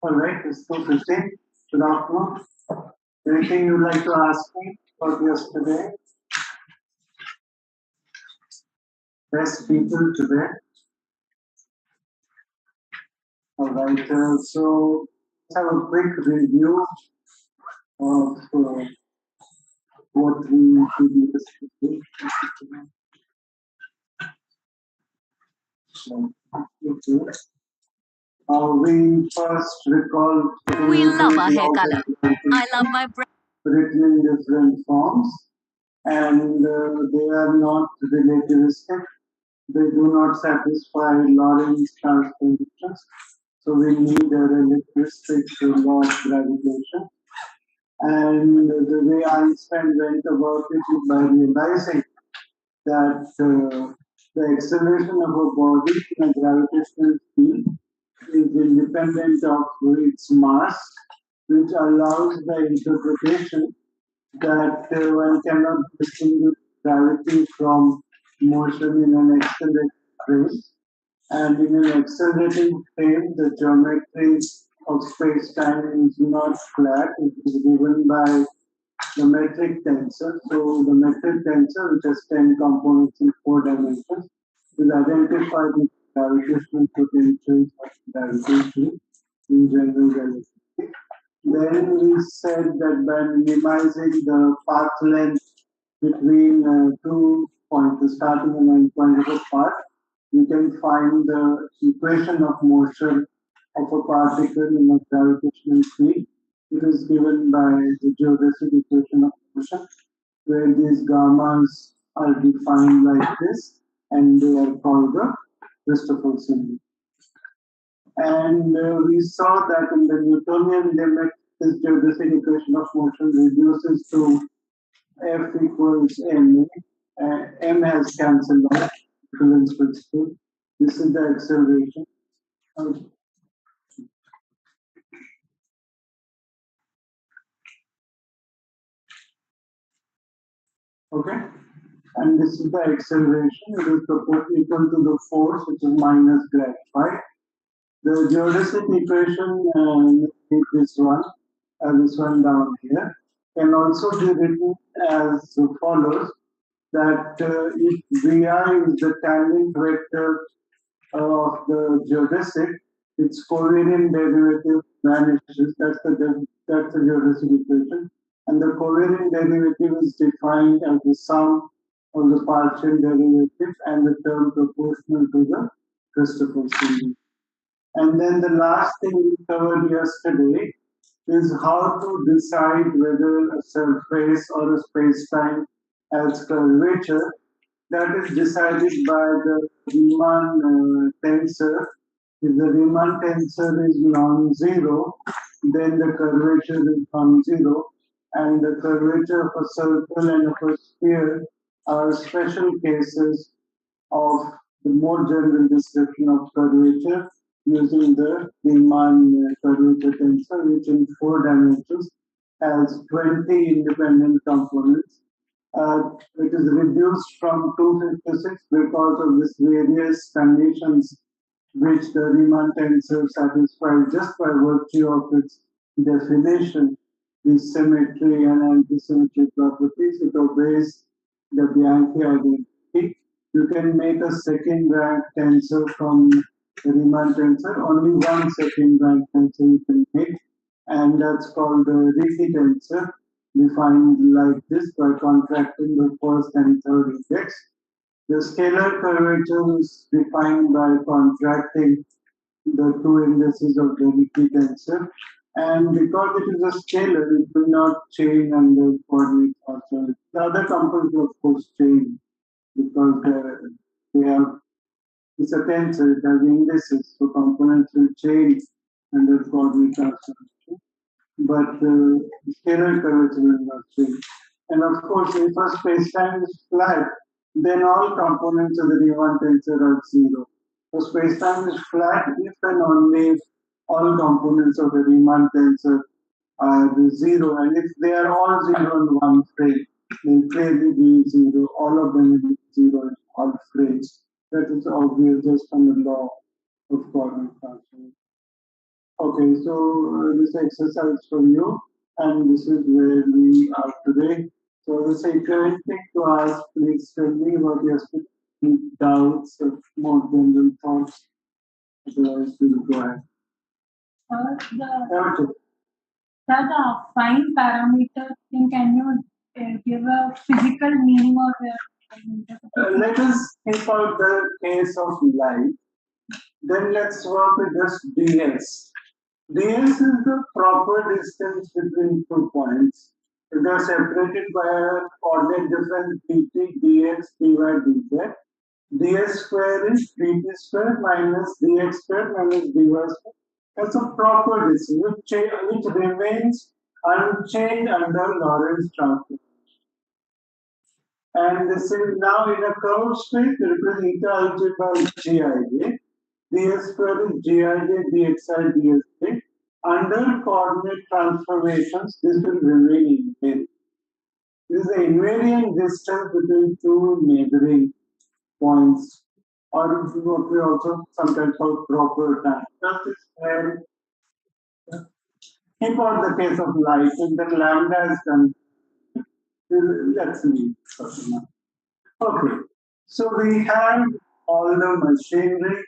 All right, it's 2:15. Good afternoon. Anything you'd like to ask me about yesterday? Best people today. All right, so let's have a quick review of what we did yesterday. Okay. We first recall We love our hair color. I love my brand. written in different forms, and they are not relativistic. They do not satisfy Lorentz transformations. So we need a relativistic law of gravitation. And the way Einstein went about it is by realizing that the acceleration of a body in a gravitational field is independent of its mass, which allows the interpretation that one cannot distinguish gravity from motion in an accelerated frame. And in an accelerating frame, the geometry of space-time is not flat. It is given by the metric tensor. So the metric tensor, which has 10 components in 4 dimensions, is identified with gravitational potentials of gravitation in general relativity. Then we said that by minimizing the path length between 2 points, the starting and end point of a path, you can find the equation of motion of a particle in a gravitational field. It is given by the geodesic equation of motion, where these gammas are defined like this, and they are called the Christoffel symbol. And we saw that in the Newtonian limit, this geodesic equation of motion reduces to F equals m. M has cancelled out, equivalence principle. This is the acceleration. Okay, and this is the acceleration. It is proportional to the force, which is minus grad phi. The geodesic equation, this one down here, can also be written as follows: that if Vr is the tangent vector of the geodesic, its covariant derivative vanishes. That's the geodesic equation. And the covariant derivative is defined as the sum of the partial derivatives and the term proportional to the Christoffel symbol. And then the last thing we covered yesterday is how to decide whether a surface or a space-time has curvature. That is decided by the Riemann tensor. If the Riemann tensor is non-zero, then the curvature is non-zero, and the curvature of a circle and of a sphere are special cases of the more general description of curvature using the Riemann curvature tensor, which in 4 dimensions has 20 independent components. It is reduced from 256 because of these various conditions which the Riemann tensor satisfies just by virtue of its definition, the symmetry and antisymmetry properties. It obeys the Bianchi identity. You can make a second rank tensor from the Riemann tensor. Only one second rank tensor you can make, and that's called the Ricci tensor, defined like this by contracting the first and third index. The scalar curvature is defined by contracting the 2 indices of the Ricci tensor. And because it is a scalar, it will not change under coordinate also. The other components, of course, change because they have, it's a tensor, it has indices, so components will change under coordinate transformation. But the scalar curvature will not change. And of course, if a spacetime is flat, then all components of the Riemann tensor are zero. So spacetime is flat if and only if all components of the Riemann tensor are zero. And if they are all zero in one frame, then clearly be zero. All of them will be zero in all frames. That is obvious just from the law of coordinate transformation. Okay, so this exercise for you, and this is where we are today. So the second thing to ask, please tell me what your doubts or more general thoughts. Otherwise, we'll go ahead. The fine parameter thing, can you give a physical meaning or let us think out the case of light. Then let's work with just ds. ds is the proper distance between 2 points. They are separated by a coordinate difference dt, dx, dy, dz. ds square is dt square minus dx square minus dy square. That's a proper distance which remains unchanged under Lorentz transform. And this is now in a curved space, represents eta algebra by gij. ds square is gij, dxi, dsj. Under coordinate transformations, this will remain invariant. This is the invariant distance between two neighboring points, or what we also sometimes call proper time. That is where keep out the case of light, and that lambda is done. Let's leave. Okay, so we have all the machinery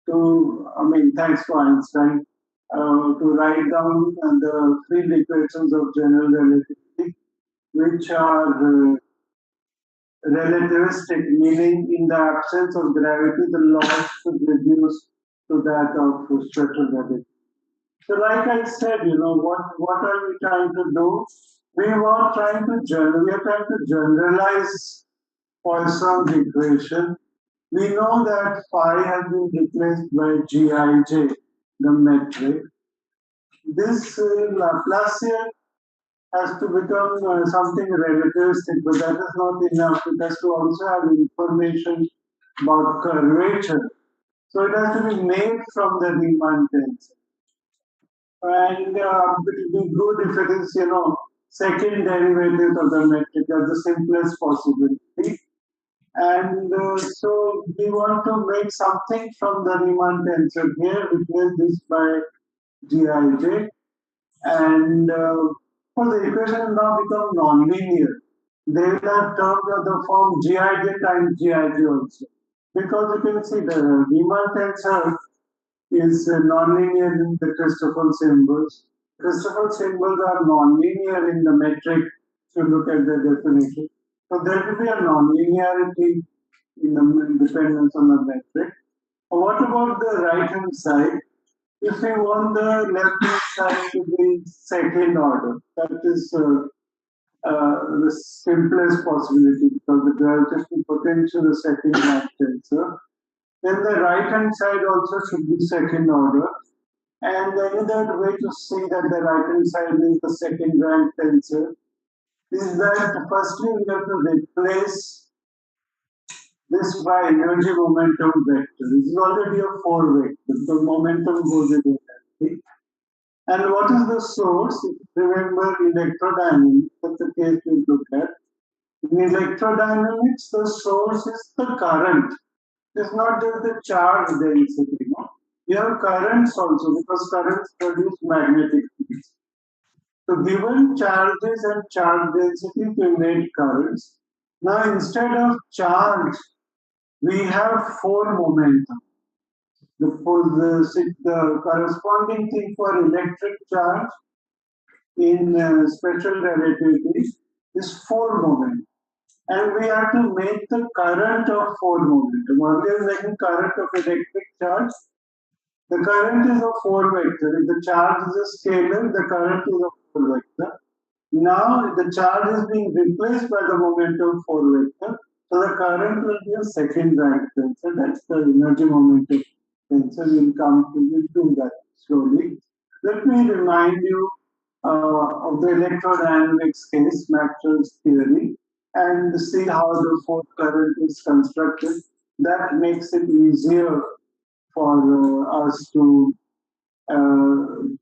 to, thanks to Einstein, to write down the field equations of general relativity, which are relativistic, meaning in the absence of gravity, the loss should reduce to that of special relativity. So, like I said, what are we trying to do? We are trying to generalize Poisson's equation. We know that phi has been replaced by gij, the metric. This Laplacian has to become something relativistic, but that is not enough. It has to also have information about curvature. So it has to be made from the Riemann tensor. And it will be good if it is, second derivative of the metric. That's the simplest possibility. And so we want to make something from the Riemann tensor here, replace this by gij. And for the equation will now become nonlinear. They will have terms of the form gij times gij also. Because you can see the Riemann tensor is nonlinear in the Christoffel symbols. Christoffel symbols are nonlinear in the metric if you look at the definition. So there will be a nonlinearity in the dependence on the metric. What about the right hand side? If we want the left hand side to be second order, that is the simplest possibility because the gravitational potential is second rank tensor. Then the right hand side also should be second order. And another way to see that the right hand side is the second rank tensor is that firstly we have to replace this by energy momentum vector. This is already a 4 vector, so momentum goes into energy. And what is the source? Remember electrodynamics, that's the case we look at. In electrodynamics, the source is the current. It's not just the charge density. You have currents also because currents produce magnetic fields. So given charges and charge density, we made currents. Now instead of charge, we have 4 momentum. The corresponding thing for electric charge in special relativity is 4 momentum. And we have to make the current of 4 momentum. Earlier making current of electric charge, the current is a 4 vector. If the charge is a scalar, the current is a 4 vector. Now the charge is being replaced by the momentum 4 vector. So the current will be a second rank tensor. That's the energy momentum tensor. We'll do that slowly. Let me remind you of the electrodynamics case, Maxwell's theory, and see how the fourth current is constructed. That makes it easier for us to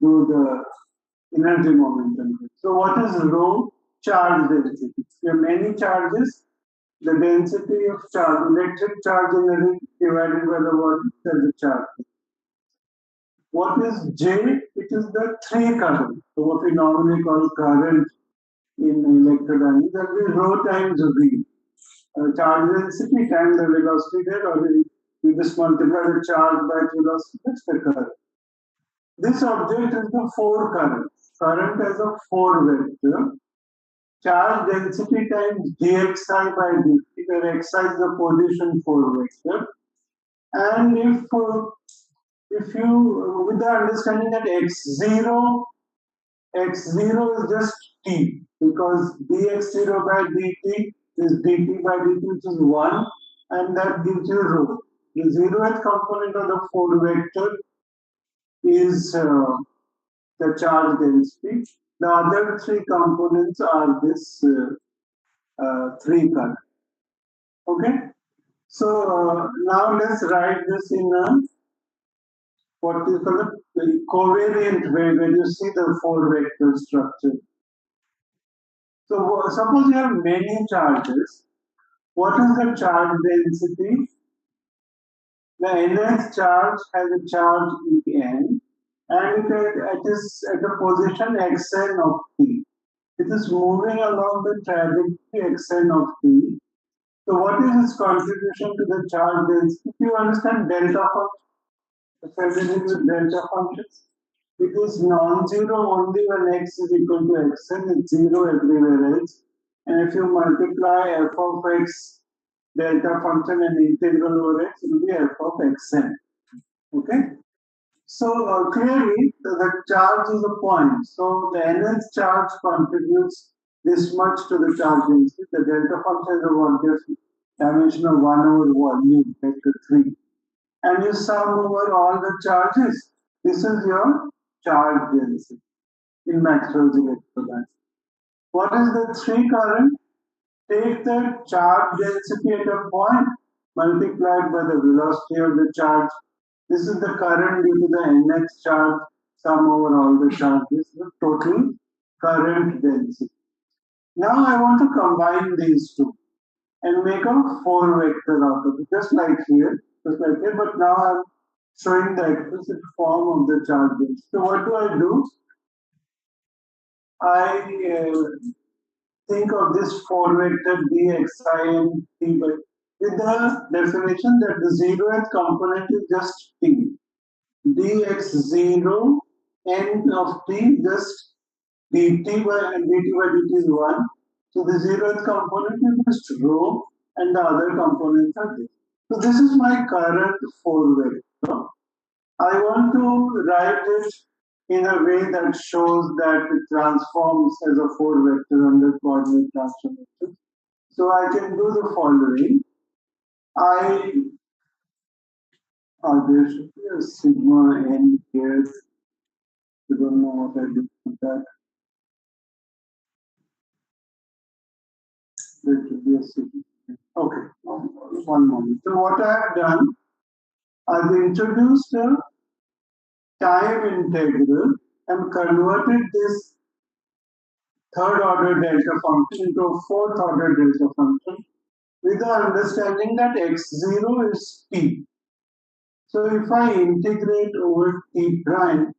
do the energy momentum. So what is rho? Charge density. If you have many charges, the density of charge, electric charge energy divided by the volume, that's the charge. What is J? It is the 3 current. So what we normally call current in electrodynamics, that will rho times V. Charge density times the velocity there, or you just multiply the charge by velocity, that's the current. This object is the 4 current. Current as a 4 vector. Charge density times dxi by dt, where xi is the position 4 vector. And if you, with the understanding that x0 is just t, because dx0 by dt is dt by dt, which is 1, and that gives you rho. The zeroth component of the 4 vector is the charge density. The other 3 components are this 3 current. Okay? So now let's write this in a what is called a covariant way, where you see the 4 vector structure. So suppose you have many charges. What is the charge density? The nth charge has a charge En, and it is at a position xn of t. It is moving along the trajectory xn of t. So what is its contribution to the charge density? If you understand delta function, familiar with delta functions, it is non-zero only when x is equal to xn, it's zero everywhere else. And if you multiply f of x delta function and integral over x, it will be f of xn. Okay? So clearly the charge is a point. So the nth charge contributes this much to the charge density. The delta function is a one dimension of 1 over volume vector 3. And you sum over all the charges. This is your charge density in Maxwell's electrodynamics. What is the 3 current? Take the charge density at a point multiplied by the velocity of the charge. This is the current due to the nth charge, sum over all the charges, the total current density. Now I want to combine these two and make a 4 vector out of it, just like here, but now I'm showing the explicit form of the charge density. So what do? I think of this 4 vector dxi and t, but with the definition that the zeroth component is just t. dx0 n of t just dt by dt is 1. So the zeroth component is just rho, and the other components are this. So this is my current 4 vector. I want to write it in a way that shows that it transforms as a 4 vector under coordinate transformation. So I can do the following. There should be a sigma n here. I don't know what I did with that. There should be a sigma. Okay, one moment. So what I have done, I've introduced a time integral and converted this third order delta function into a fourth order delta function with the understanding that x0 is t. So if I integrate over t prime,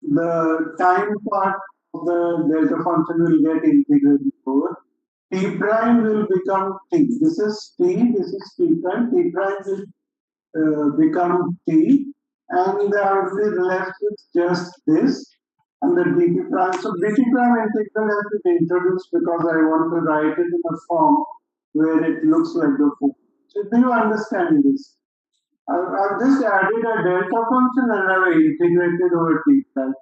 the time part of the delta function will get integrated over. T prime will become t. This is t, this is t prime. T prime will become t, and I will be left with just this and the dt prime. So dt prime integral has been introduced because I want to write it in a form where it looks like the form. So do you understand this? I've just added a delta function and I've integrated over t prime.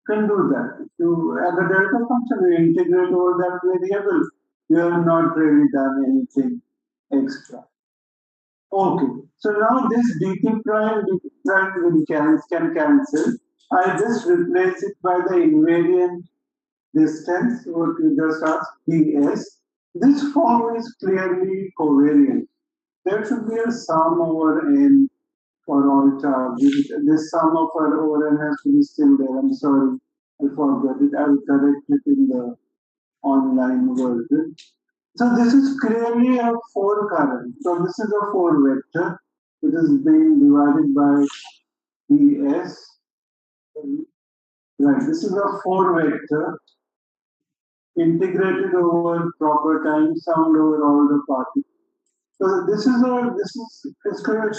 You can do that. If you add a delta function, you integrate over that variable, you have not really done anything extra. Okay, so now this dt prime will can cancel. I just replace it by the invariant distance, what you just asked, ds. This form is clearly covariant. There should be a sum over n for all charges. This sum of over n has to be still there. I'm sorry, I forgot it. I will correct it in the online version. So this is clearly a 4 current. So this is a 4 vector. It is being divided by ds. Right, this is a 4 vector integrated over proper time, sound over all the particles. So this is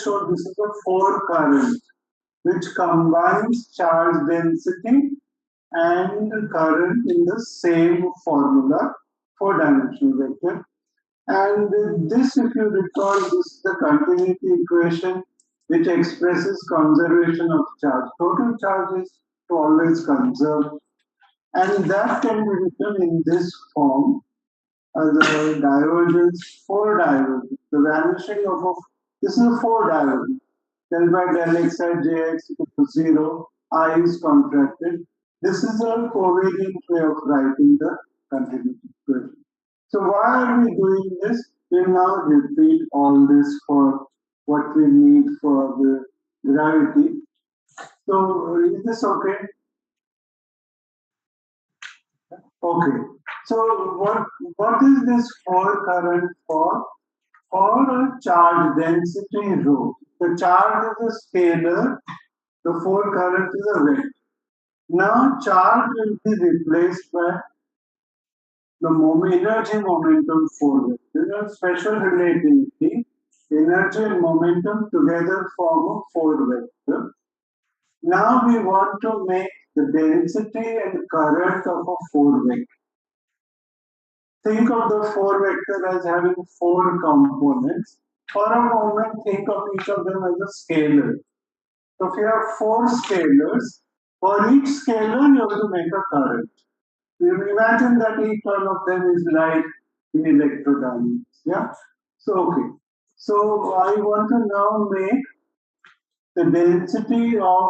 show this is a 4 current which combines charge density and current in the same formula, 4-dimensional vector. And this, if you recall, this is the continuity equation which expresses conservation of charge. Total charge is to always conserve, and that can be written in this form as the divergence, 4 divergence, the vanishing of this is a 4 divergence. Del by del x at jx equal to 0, I is contracted. This is a covariant way of writing the continuity equation. So why are we doing this? We now repeat all this for what we need for the gravity. So is this okay? Okay. So what is this for current for? For a charge density rho. The charge is a scalar, the 4 current is a vector. Now charge will be replaced by the energy momentum 4 vector. Special relativity, energy and momentum together form a 4 vector. Now we want to make the density and current of a 4 vector. Think of the 4 vector as having 4 components. For a moment, think of each of them as a scalar. So if you have 4 scalars, for each scalar you have to make a current. You imagine that each one of them is like in electrodynamics. Yeah. So okay. So I want to now make the density of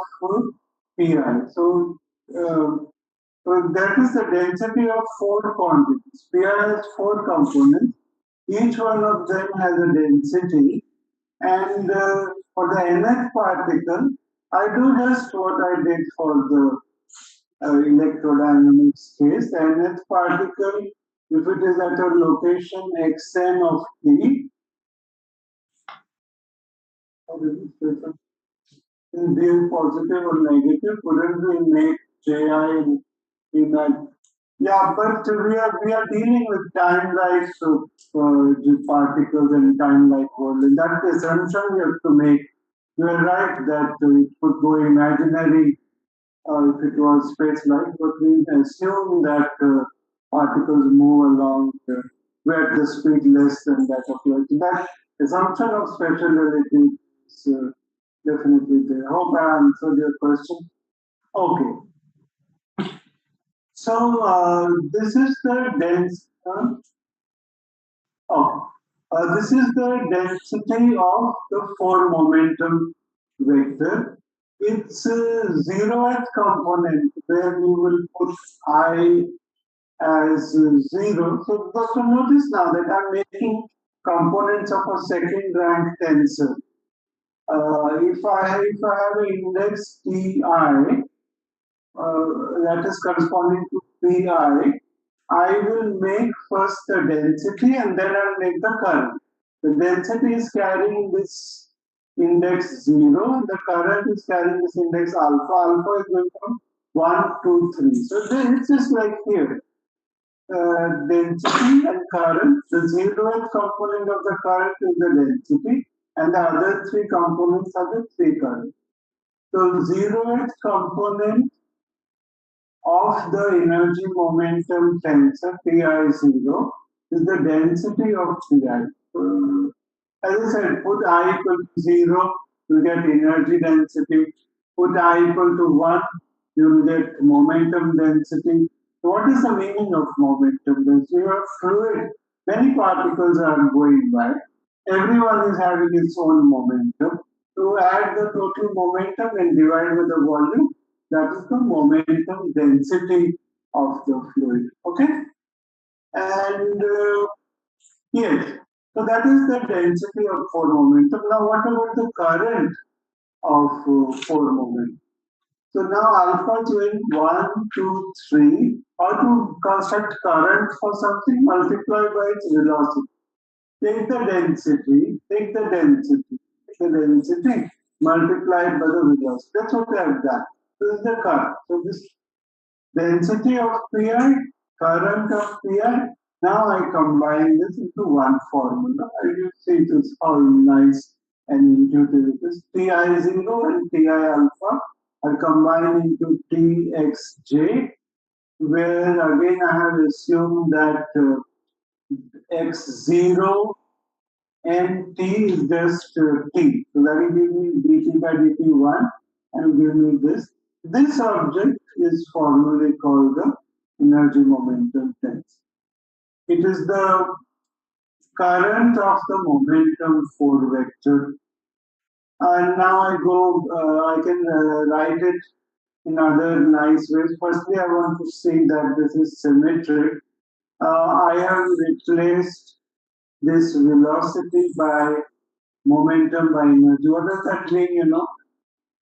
Pi. So that is the density of 4 quantities. Pi has 4 components. Each one of them has a density. And for the nth particle, I do just what I did for the electrodynamics case. The nth particle, if it is at a location xn of t, in being positive or negative, couldn't we make ji in that? Yeah, but we are dealing with time-like particles and time-like volume. That assumption we have to make. You are right that it could go imaginary if it was space-like, but we assume that particles move along at the speed less than that of light. That assumption of special relativity is definitely there. Hope I answered your question. Okay. So this is the dense. This is the density of the 4 momentum vector. Its zeroth component where we will put I as 0. So notice now that I'm making components of a second rank tensor. If I have an index Ti, that is corresponding to Pi, I will make first the density and then I'll make the current. The density is carrying this index 0 and the current is carrying this index alpha. Alpha is going from 1, 2, 3. So then it's just like here. Density and current. The 0th component of the current is the density and the other 3 components are the 3 currents. So 0th component of the energy momentum tensor Pi0 is the density of Pi. As I said, put I equal to 0, you get energy density. Put I equal to 1, you will get momentum density. So what is the meaning of momentum density? You have fluid, many particles are going by. Everyone is having its own momentum. To add the total momentum and divide with the volume, that is the momentum density of the fluid. Okay? And yes, so that is the density of 4 momentum. Now, what about the current of 4 momentum? So now alpha is going 1, 2, 3. How to construct current for something? Multiply by its velocity. Take the density, multiplied by the velocity. That's what I have done. This is the current. So this density of Pi, current of Pi. Now I combine this into one formula. You see it is all nice and intuitive. It is Ti0 and Ti alpha are combined into Txj, where again I have assumed that x0 and t is just t. So that will give me dt by dt1 and give me this. This object is formally called the energy momentum tensor. It is the current of the momentum 4 vector. And now I can write it in other nice ways. Firstly, I want to say that this is symmetric. I have replaced this velocity by momentum by energy. What does that mean?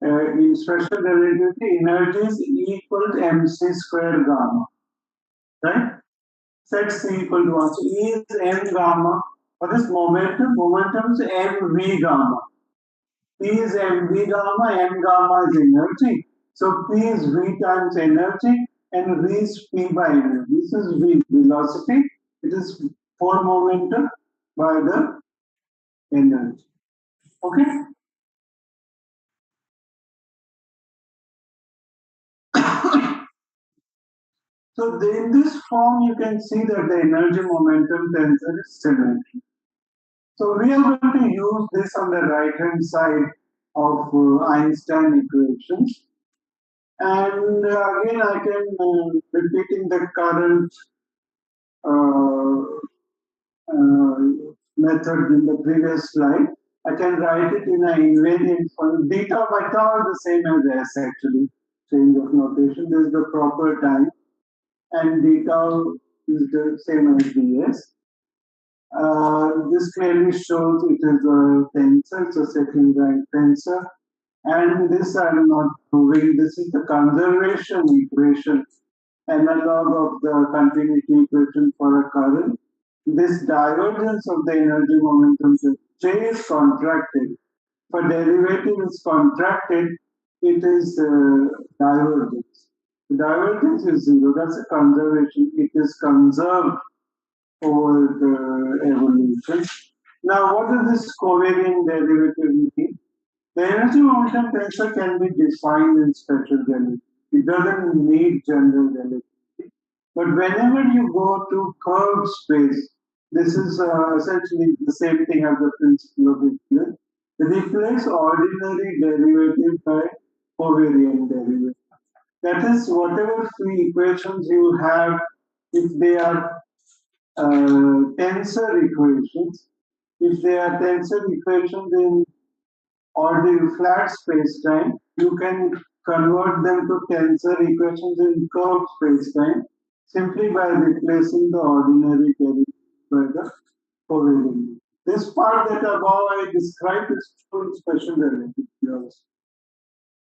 In special relativity, energy is equal to mc square gamma, right? Set c equal to 1. So E is m gamma. What is momentum? Momentum is mv gamma. P is mv gamma, m gamma is energy. So P is v times energy and V is P by energy. This is V, velocity. It is for momentum by the energy. Okay? So in this form, you can see that the energy momentum tensor is symmetric. So we are going to use this on the right-hand side of Einstein equations. And again, I can, repeating the current uh, method in the previous slide, I can write it in an invariant form. Beta by tau is the same as S actually, change of notation. This is the proper time. And d tau is the same as ds. This clearly shows it is a tensor, it's a second rank tensor. And this I am not proving. This is the conservation equation, analog of the continuity equation for a current. This divergence of the energy momentum J is contracted. For derivative is contracted, it is divergence. The divergence is zero. That's a conservation. It is conserved over the evolution. Now, what does this covariant derivative mean? The energy momentum tensor can be defined in special relativity. It doesn't need general relativity. But whenever you go to curved space, this is essentially the same thing as the principle of equivalence. Replace ordinary derivative by covariant derivative. That is, whatever three equations you have, if they are tensor equations, if they are tensor equations in ordinary flat space-time, you can convert them to tensor equations in curved space-time simply by replacing the ordinary derivative by the covariant. This part that above I described is true in special relativity also.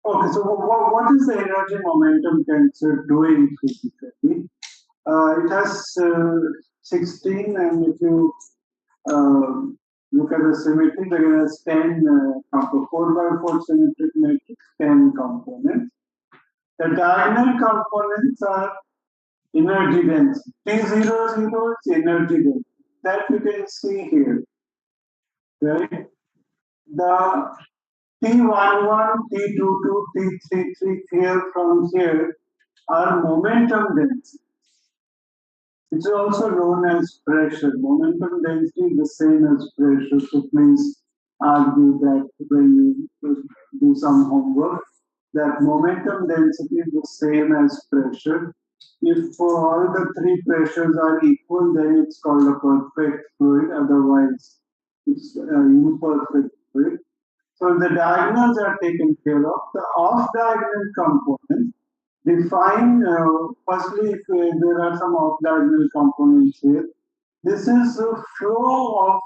Okay, so what is the energy momentum tensor doing physically? It has 16, and if you look at the symmetry, there is 10 4 by 4 symmetric matrix, 10 components. The diagonal components are energy density. T00 is energy density. That you can see here, right? The T11, T22, T33 here from here are momentum density. It's also known as pressure. Momentum density is the same as pressure. So please argue that when you do some homework, that momentum density is the same as pressure. If all the three pressures are equal, then it's called a perfect fluid. Otherwise, it's imperfect fluid. So the diagonals are taken care of. The off-diagonal components define, firstly, if there are some off-diagonal components here. This is a flow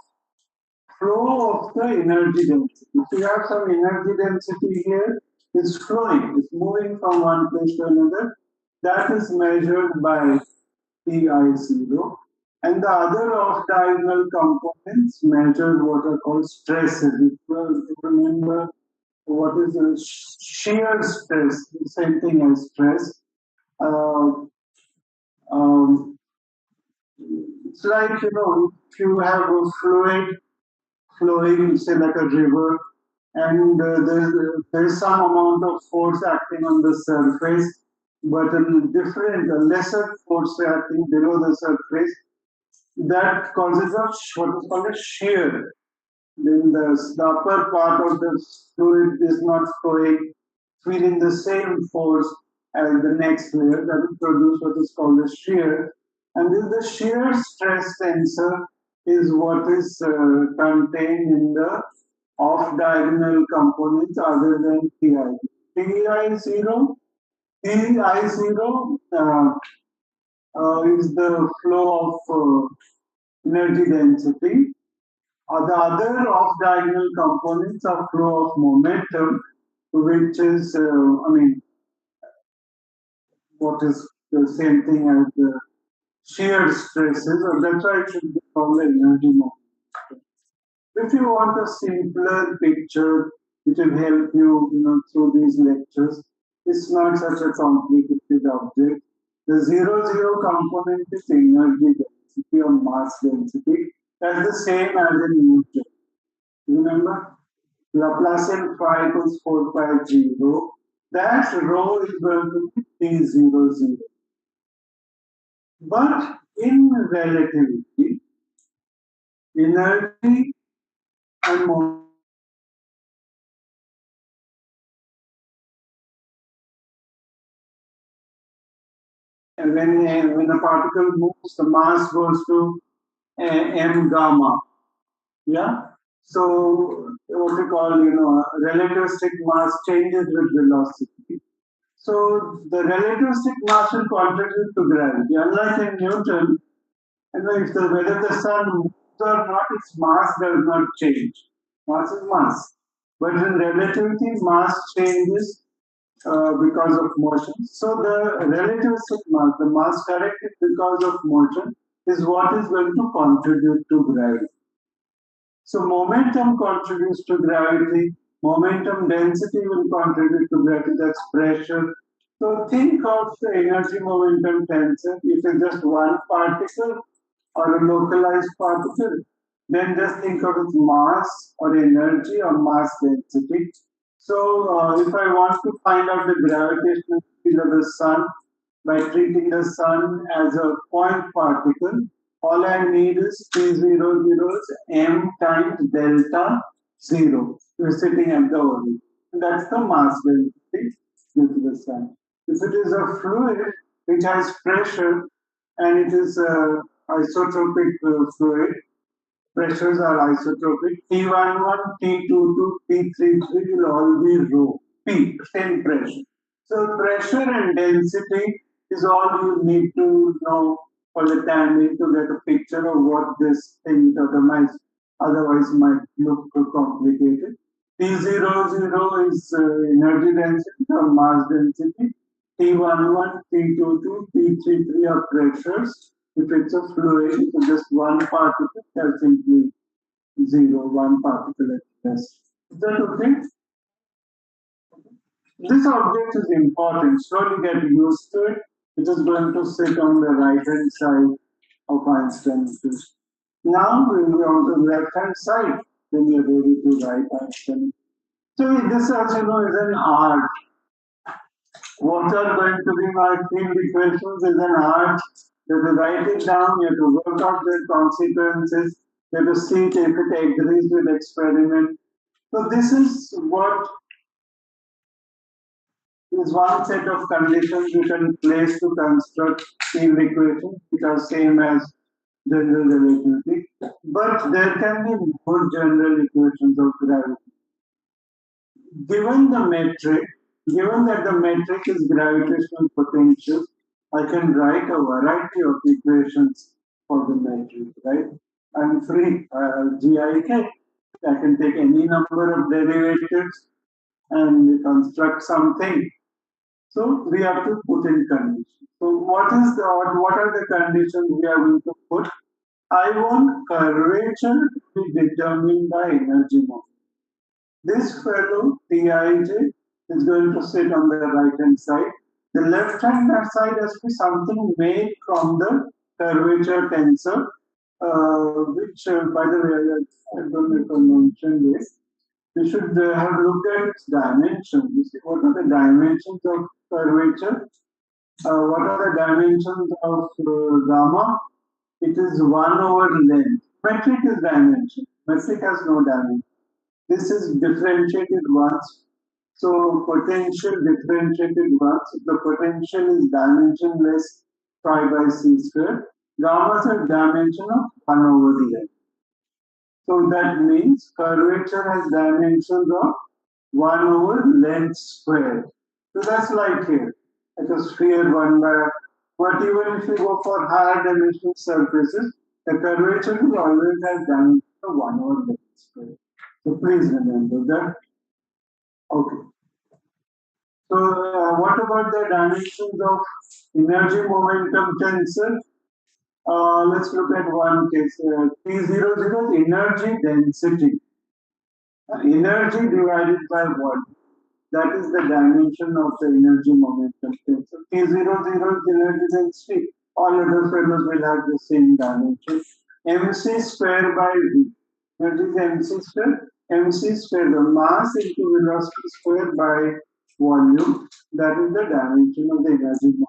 of the energy density. If you have some energy density here, it's flowing, it's moving from one place to another. That is measured by Ti0. And the other off-diagonal components measure what are called stresses. If you remember, what is the shear stress? The same thing as stress. Uh, um, it's like, if you have a fluid flowing, say like a river, and there's some amount of force acting on the surface, but a lesser force acting below the surface, that causes what is called a shear. Then the upper part of the fluid is not flowing, feeling the same force as the next layer. That will produce what is called a shear. And then the shear stress tensor is what is contained in the off diagonal components other than Ti. Ti zero, Ti zero is the flow of energy density. The other off-diagonal components are flow of momentum, which is, what is the same thing as the shear stresses, and that's why it should be called the energy momentum. If you want a simpler picture, which will help you, through these lectures, it's not such a complicated object. The zero component is energy density or mass density. That's the same as in Newton. Remember? Laplacian phi equals 4 pi 0. That rho is going to be T00. But in relativity, energy and momentum, when a particle moves, the mass goes to m gamma. Yeah. So what we call, relativistic mass changes with velocity. So the relativistic mass will contribute to gravity. Unlike in Newton, if whether the sun moves or not, its mass does not change. Mass is mass. But in relativity, mass changes because of motion. So the relativistic mass, the mass corrected because of motion, is what is going to contribute to gravity. So momentum contributes to gravity. Momentum density will contribute to gravity. That's pressure. So think of the energy momentum tensor. If it's just one particle or a localized particle, then just think of its mass or energy or mass density. So if I want to find out the gravitational field of the sun by treating the sun as a point particle, all I need is T00 is m times delta 0. We're sitting at the origin. And that's the mass density due to the sun. If it is a fluid which has pressure and it is isotropic fluid, pressures are isotropic. T11, T22, T33 will all be rho. P, same pressure. So pressure and density is all you need to know for the time being to get a picture of what this thing otherwise might look complicated. T00 is energy density or mass density. T11, T22, T33 are pressures. If it's a fluid, so just one particle, that's simply 1 particle at rest. Is that okay? This object is important. Slowly get used to it. It is going to sit on the right hand side of Einstein's equation. Now we will be on the left hand side. Then we are ready to write Einstein. So this, as you know, is an art. What are going to be my field equations is an art. You have to write it down, you have to work out the consequences, you have to see if it agrees with experiment. So this is what is one set of conditions you can place to construct field equations, which are same as general relativity. But there can be more general equations of gravity. Given the metric, given that the metric is gravitational potential, I can write a variety of equations for the metric, right? I'm free, GIK. I can take any number of derivatives and construct something. So we have to put in conditions. So what are the conditions we are going to put? I want curvature to be determined by energy moment. This fellow, Tij, is going to sit on the right hand side. The left hand side has to be something made from the curvature tensor, which, by the way, I don't know if I mentioned this. We should have looked at its dimensions. You see, what are the dimensions of curvature? What are the dimensions of gamma? It is 1 over length. Metric is dimension. Metric has no dimension. This is differentiated once. So potential differentiated once. The potential is dimensionless pi by c square. Gamma is a dimension of 1 over length. So that means curvature has dimensions of 1 over length squared. So that's like here. Like a sphere 1 by. But even if you go for higher dimensional surfaces, the curvature will always have dimension of 1 over length squared. So please remember that. Okay. So what about the dimensions of energy momentum tensor? Let's look at one case. T00 is energy density. Energy divided by volume. That is the dimension of the energy momentum tensor. T00 is energy density. All other fellows will have the same dimension. mc square by v. Energy is mc square. mc square, the mass into velocity square by volume. That is the dimension of the energy momentum.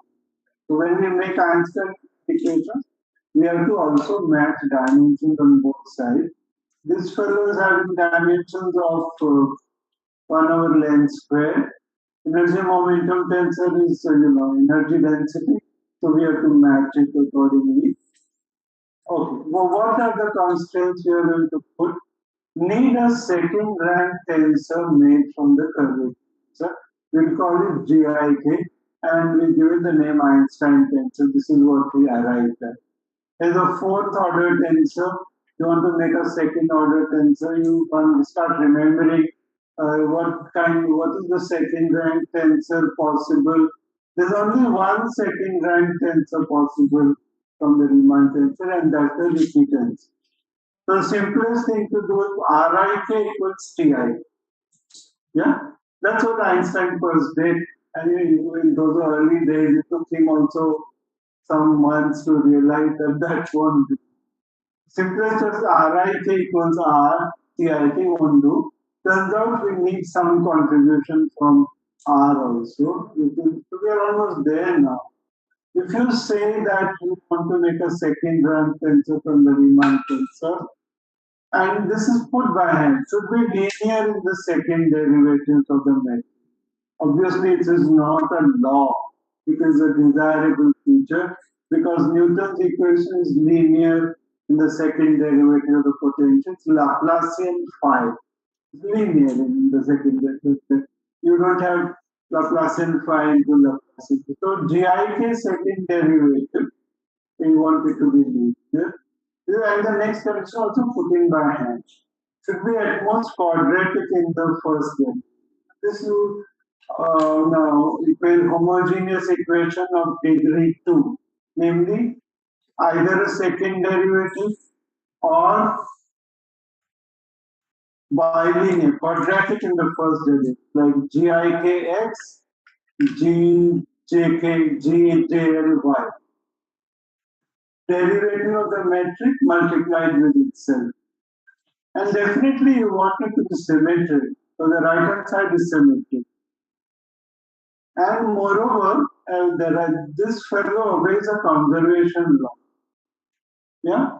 So when we make Einstein equations, we have to also match dimensions on both sides. This fellow is having dimensions of 1 over length square. Energy momentum tensor is, energy density. So we have to match it accordingly. Okay. Well, what are the constraints we are going to put? Need a second rank tensor made from the curvature. So we'll call it GIK and we give it the name Einstein tensor. This is what we arrived at. As a fourth order tensor, you want to make a second order tensor, you want to start remembering what is the second rank tensor possible. There's only one second rank tensor possible from the Riemann tensor, and that's the Ricci tensor. The simplest thing to do is RIK equals TI. Yeah, that's what Einstein first did. And in those early days, it took him also some months to realize that that won't do. Simplest is RIK equals R, TIK won't do. Turns out we need some contribution from R also. We are almost there now. If you say that you want to make a second rank tensor from the Riemann tensor, and this is put by hand, should be linear in the second derivatives of the metric. Obviously, it is not a law. It is a desirable feature because Newton's equation is linear in the second derivative of the potential. It's Laplacian phi. It's linear in the second derivative. You don't have Laplacian phi into Laplacian. So GIK second derivative, we want it to be linear. And the next step is also putting by hand. Should be at most quadratic in the first derivative. This you now homogeneous equation of degree 2, namely either a second derivative or bilinear, quadratic in the first derivative, like gikx, gjk, gjly. Derivative of the metric multiplied with itself. And definitely you want it to be symmetric. So the right hand side is symmetric. And moreover, this fellow obeys a conservation law. Yeah?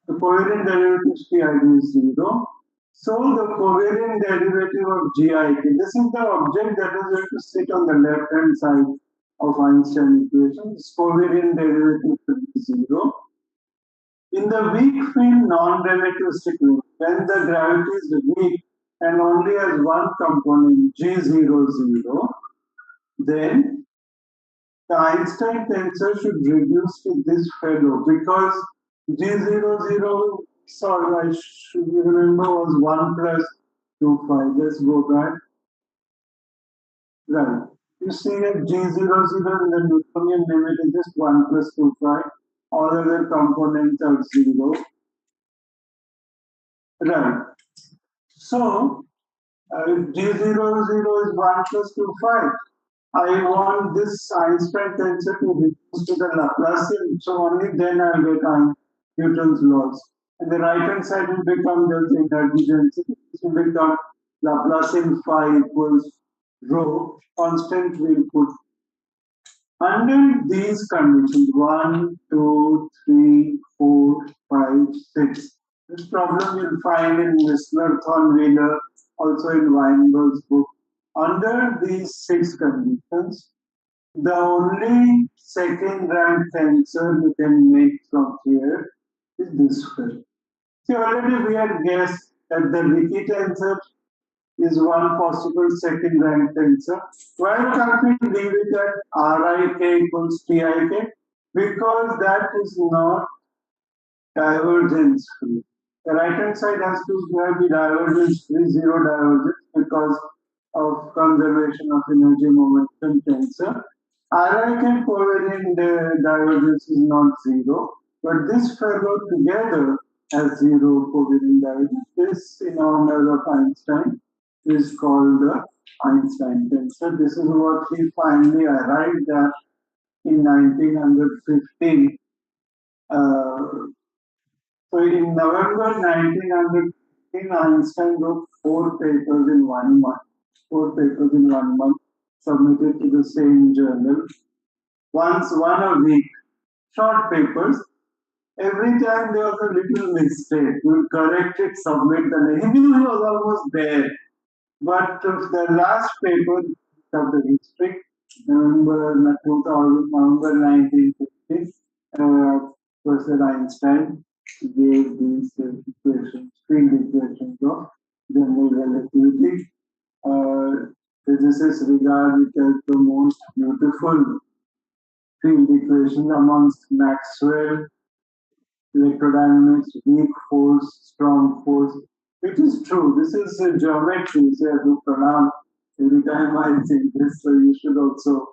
The covariant derivative of PID is 0. So the covariant derivative of GIK, this is the object that is going to sit on the left hand side of Einstein equation. This covariant derivative should be 0. In the weak field non-relativistic loop, when the gravity is weak and only has one component G00, then the Einstein tensor should reduce to this fellow because G00, sorry, I should remember was 1 plus 2 pi. Let's go back. Right. You see that G00 in the Newtonian limit is just 1 plus 2 pi. All other components are 0. Right. So, G00 is 1 plus 2, 5. I want this Einstein tensor to reduce to the Laplacian, so only then I'll get Newton's laws. And the right hand side will become just energy density. This will become Laplacian phi equals rho. Constant will put under these conditions 1, 2, 3, 4, 5, 6. This problem you'll find in Whistler, Thornwheeler, also in Weinberg's book. Under these 6 conditions, the only second rank tensor you can make from here is this one. See, already we had guessed that the Ricci tensor is one possible second rank tensor. Why can't we leave it at Rik equals Tik? Because that is not divergence free. The right hand side has to be divergence free, zero divergence because of conservation of energy momentum tensor. Rik covariant divergence is not zero, but this fellow together has zero covariant divergence. This, in honor of Einstein, is called the Einstein tensor. This is what he finally arrived at in 1915. So in November 1915, Einstein wrote 4 papers in 1 month. 4 papers in 1 month, submitted to the same journal. One a week. Short papers. Every time there was a little mistake, you will correct it, submit the name. He knew he was almost there. But the last paper of the history, November 2000, November 1950, Professor Einstein gave these equations, field equations of general relativity. Physicists regard it as the most beautiful field equation amongst Maxwell, electrodynamics, weak force, strong force, which is true. This is geometry, so I do pronounce every time I think this, so you should also.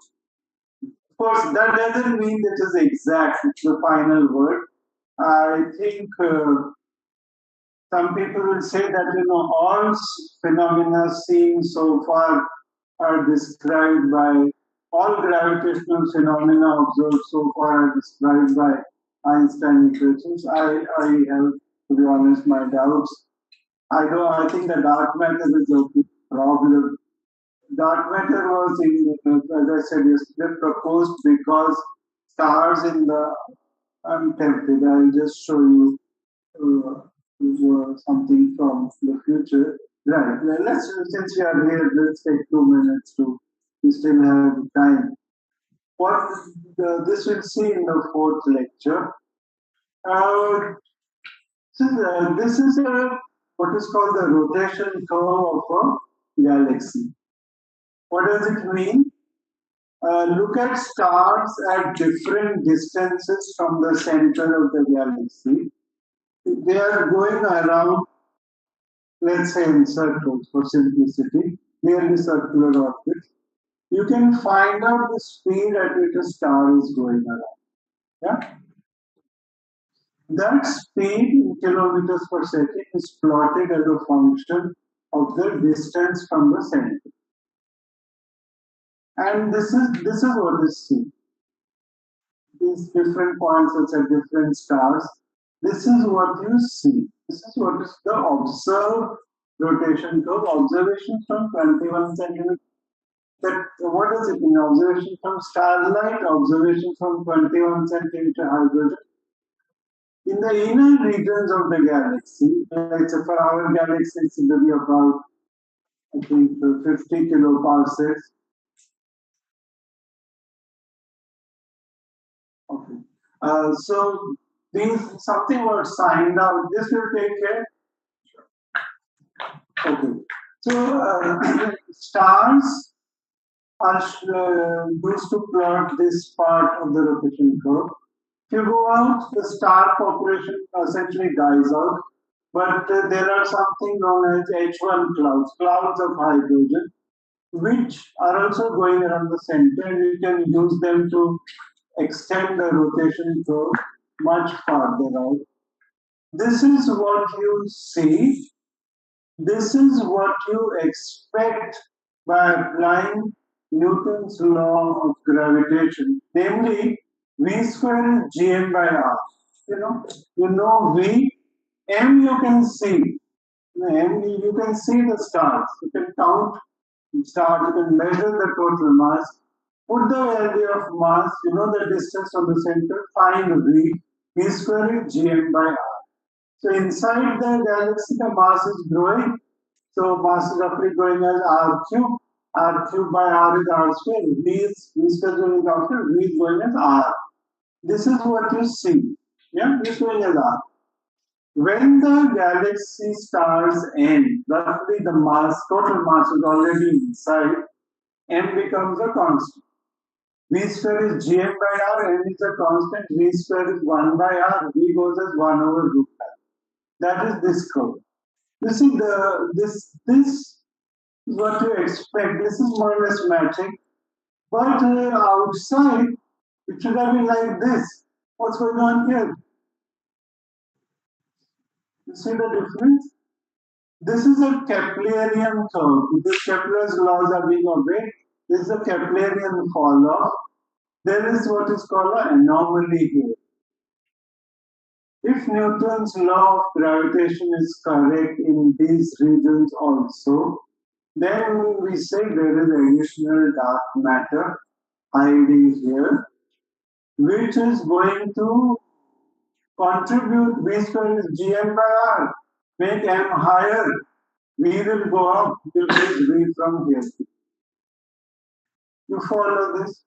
Of course, that doesn't mean it is exact, it's the final word. I think some people will say that all phenomena seen so far are described by all gravitational phenomena observed so far are described by Einstein equations. I have, to be honest, my doubts. I think the dark matter is a big problem. Dark matter was, as I said yesterday, proposed because stars in the. I'm tempted. I'll just show you something from the future. Right. Let's, since we are here, let's take 2 minutes to. We still have time. What this we'll see in the fourth lecture. Uh, this is what is called the rotation curve of a galaxy. What does it mean? Look at stars at different distances from the center of the galaxy. They are going around, let's say in circles for simplicity, nearly circular orbits. You can find out the speed at which a star is going around. Yeah? That speed in kilometers per second is plotted as a function of the distance from the center. And this is what is seen. These different points which are different stars. This is what you see. This is what is the observed rotation curve. Observation from 21 centimeters. That what does it mean? Observation from starlight, observation from 21 centimeter hydrogen. In the inner regions of the galaxy, like for our galaxy, it's going to be about, I think, 50 kiloparsecs. Okay. So these something was signed out. This will take care. Okay. So stars are used to plot this part of the rotation curve. If you go out, the star population essentially dies out. But there are something known as H1 clouds, clouds of hydrogen, which are also going around the center, and you can use them to extend the rotation curve much farther out. This is what you see This is what you expect by applying Newton's law of gravitation, namely v square is gm by r. V, m you can see. M you can see the stars. You can count stars. You can measure the total mass. Put the value of mass. You know the distance from the center. Find v. V square is gm by r. So inside the galaxy, the mass is growing. So mass is roughly growing as r cube. R cube by r is r square. V square is going after v is going as r. This is what you see. Yeah, v is going as r. When the galaxy stars end, roughly the mass, total mass is already inside, m becomes a constant. V square is gm by r, m is a constant, v square is 1 by r, v goes as 1 over root r. That is this curve. You see, this is what you expect. This is more or less matching. But outside, it should have been like this. What's going on here? You see the difference? This is a Keplerian curve. If Kepler's laws are being obeyed, this is a Keplerian fall off. There is what is called an anomaly here. If Newton's law of gravitation is correct in these regions also, then we say there is additional dark matter hiding here, which is going to contribute. V square is gm by r. Make m higher. V will go up. You will get V from here. You follow this?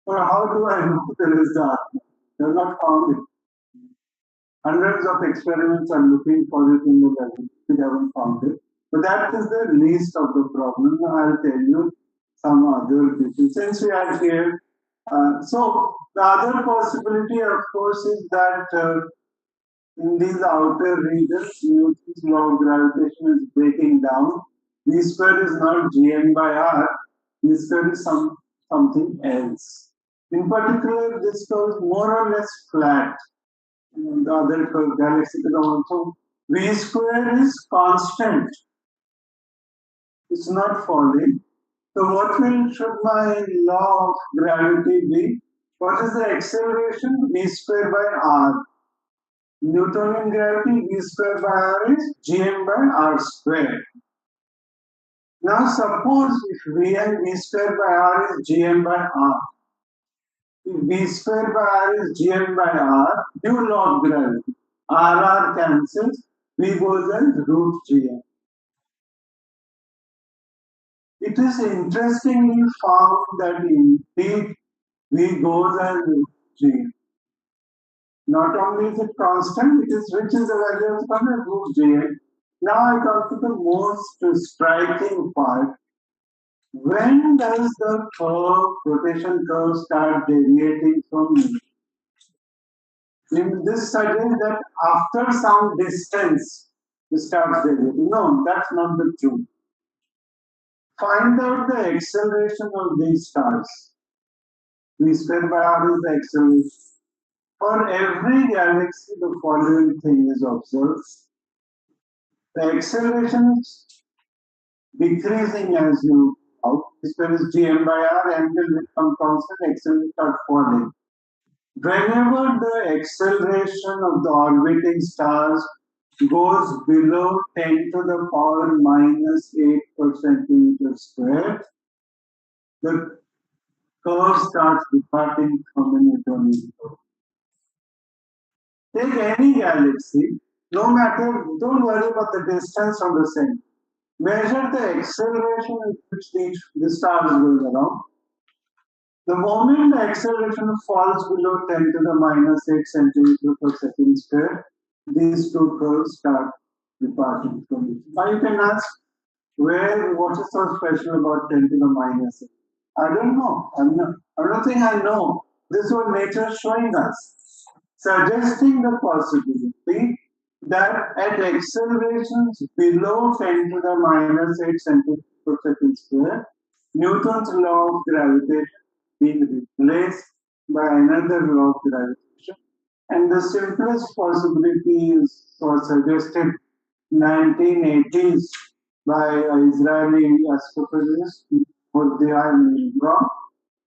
Or how do I know there is darkness? They have not found it. Hundreds of experiments are looking for it in the galaxy. They haven't found it. But that is the least of the problem. I'll tell you some other things. Since we are here, so the other possibility, of course, is that in these outer regions, Newton's law of gravitation is breaking down. V square is not gm by r. V square is something else. In particular, this goes more or less flat. The other galaxy is also V square is constant. It's not falling. So what should my law of gravity be? What is the acceleration? V square by r. Newtonian gravity, V square by r is gm by r square. Now suppose if V square by r is gm by r. If V square by r is gm by r, new law of gravity. R cancels, V goes as root gm. It is interestingly found that indeed V goes as root gm. Not only is it constant, it is which is the value of the root gm. Now I come to the most striking part. When does the rotation curve start deviating from mean? This suggests that after some distance, it starts deviating. No, that's not the truth. Find out the acceleration of these stars. V square by r is the acceleration. For every galaxy, the following thing is observed. The acceleration is decreasing as you out. V square is gm by r until it becomes constant, acceleration starts falling. Whenever the acceleration of the orbiting stars goes below 10 to the power minus 8 per centimeter square, the curve starts departing from the Newtonian curve. Take any galaxy, no matter, don't worry about the distance from the center. Measure the acceleration at which the star is going around. The moment the acceleration falls below 10 to the minus 8 centimeter per second square, these two curves start departing from each other. Now you can ask, what is so special about 10 to the minus 8? I don't know. I don't think I know. This is what nature is showing us, suggesting the possibility that at accelerations below 10 to the minus 8 centimeters per second square, Newton's law of gravitation being replaced by another law of gravitation. And the simplest possibility is suggested 1980s by Israeli astrophysicist Mordechai Milgrom.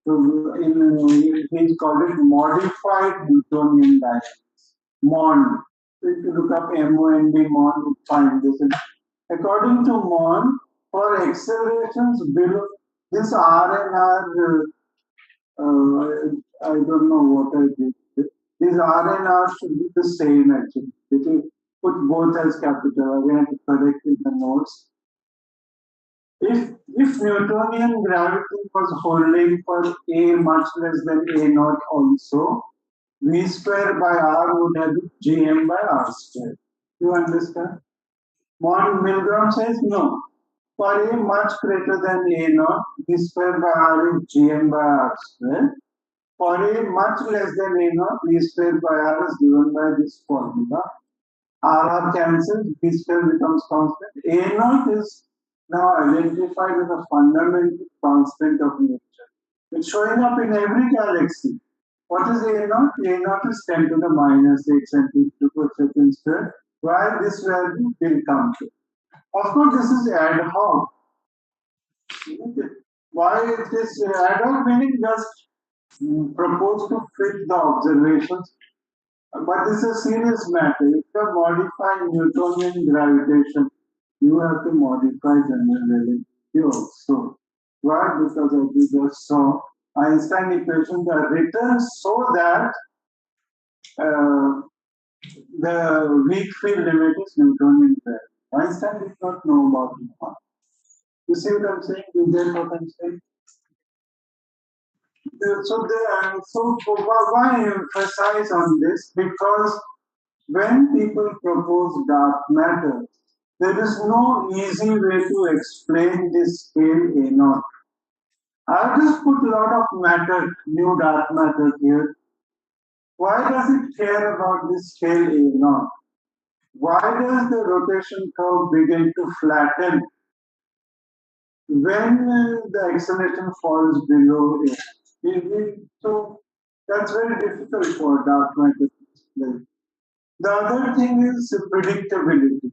So he called it modified Newtonian dynamics. MOND. If you look up MOND, MOND, you find this. According to MOND, for accelerations below this R and R, I don't know what I did. These R and R should be the same actually. If you put both as capital, again I have to correct in the notes. If Newtonian gravity was holding for A much less than A naught also, V square by R would have been Gm by R square. You understand? Milgram says no. For A much greater than A naught, V square by R is Gm by R square. For A much less than A naught, V square by R is given by this formula. R cancels, V square becomes constant. A naught is now identified as a fundamental constant of nature. It's showing up in every galaxy. What is A naught? A naught is 10 to the minus 8 centimeter per second square, while this value will come to. Of course, this is ad hoc. Why is this ad hoc? Meaning just proposed to fit the observations. But this is a serious matter. If you are modifying Newtonian gravitation, you have to modify general relativity also. Why? Because as we just saw, Einstein equations are written so that the weak field limit is Newtonian gravity. Einstein did not know about it. You see what I'm saying? You get what I'm saying? So why emphasize on this? Because when people propose dark matter, there is no easy way to explain this scale A naught. I've just put a lot of matter, new dark matter here. Why does it care about this scale A naught? Why does the rotation curve begin to flatten when the acceleration falls below A? So that's very difficult for dark matter to explain. The other thing is predictability.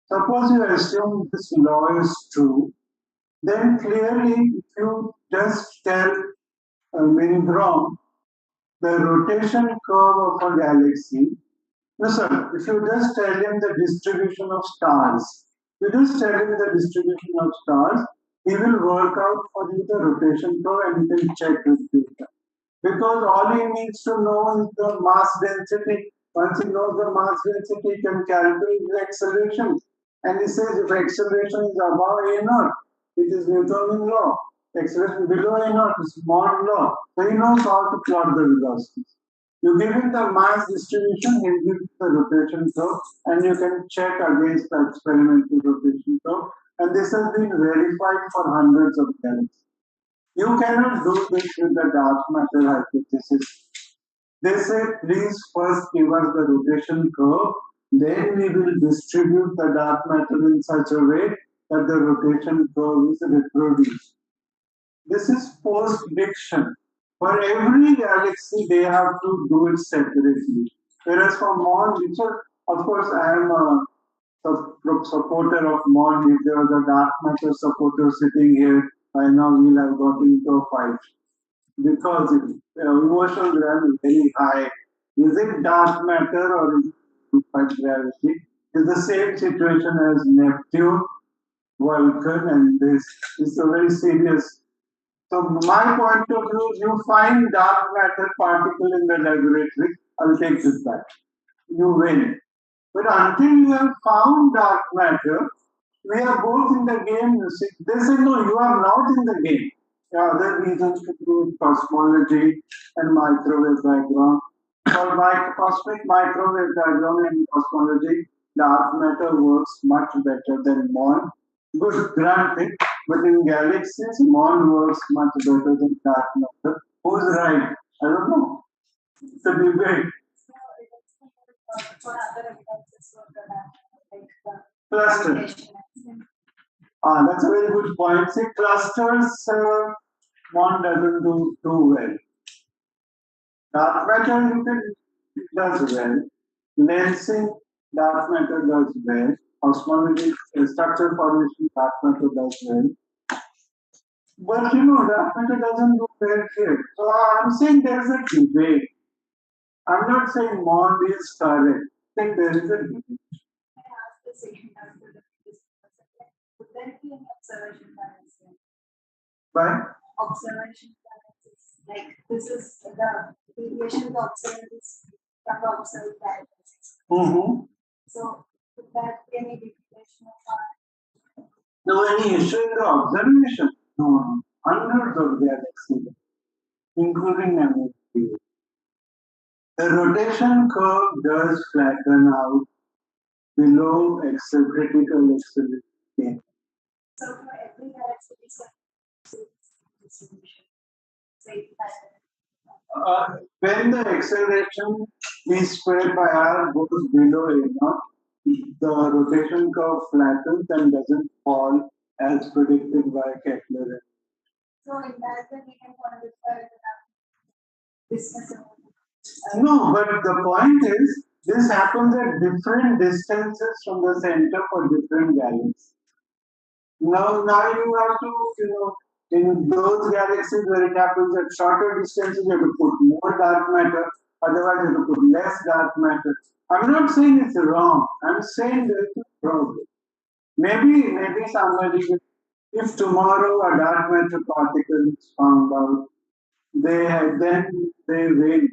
Suppose you assume this law is true, then clearly if you just tell Milgrom the rotation curve of a galaxy, no sir, if you just tell him the distribution of stars, you just tell him the distribution of stars, he will work out for you the rotation curve and you can check his data. Because all he needs to know is the mass density. Once he knows the mass density, he can calculate the acceleration. And he says if acceleration is above A naught, it is Newtonian law. Acceleration below A naught is Mond law. So he knows how to plot the velocities. You give him the mass distribution, he'll give you the rotation curve, and you can check against the experimental rotation curve. And this has been verified for hundreds of galaxies. You cannot do this with the dark matter hypothesis. They say, please first give us the rotation curve, then we will distribute the dark matter in such a way that the rotation curve is reproduced. This is post-prediction. For every galaxy, they have to do it separately. Whereas for MOND, of course, I am a supporter of MOND. If there was a dark matter supporter sitting here, I know we'll have got into a fight. Because emotional gravity is very high. Is it dark matter or is it gravity? It's the same situation as Neptune, Vulcan, and this. It's a very serious. So my point of view, you find dark matter particle in the laboratory, I'll take this back. You win. But until you have found dark matter, we are both in the game. You see, they say no, you are not in the game. There are other reasons to do cosmology and microwave diagram. For my cosmic microwave diagram and cosmology, dark matter works much better than MON. Good, granted, but in galaxies, MON works much better than dark matter. Who's right? I don't know. It's a debate. Clusters. That's a very good point. See, clusters, one doesn't do too well. Dark matter, it does well. Lensing, dark matter does well. cosmology, structure formation, dark matter does well. But dark matter doesn't do well here. So I'm saying there is a debate. I'm not saying Mond is correct. I think there is a debate. I asked the same after the previous person. Would there be an observation balance here? Right? Observation balance is like this is the deviation of observed is from the observed balance. Mm-hmm. So would that be any deviation of our? No, any issue in the observation? No, hundreds of galaxies, including nebulae. The rotation curve does flatten out below critical acceleration. So for every galaxy, it's a distribution. Say When the acceleration v squared by r goes below a naught, the rotation curve flattens and doesn't fall as predicted by Kepler. so in that way, we can quantify the distance. No, but the point is, this happens at different distances from the center for different galaxies. Now you have to, in those galaxies where it happens at shorter distances, you have to put more dark matter, otherwise you have to put less dark matter. I'm not saying it's wrong. I'm saying there's a problem. Maybe somebody, if tomorrow a dark matter particle is found out, then they win.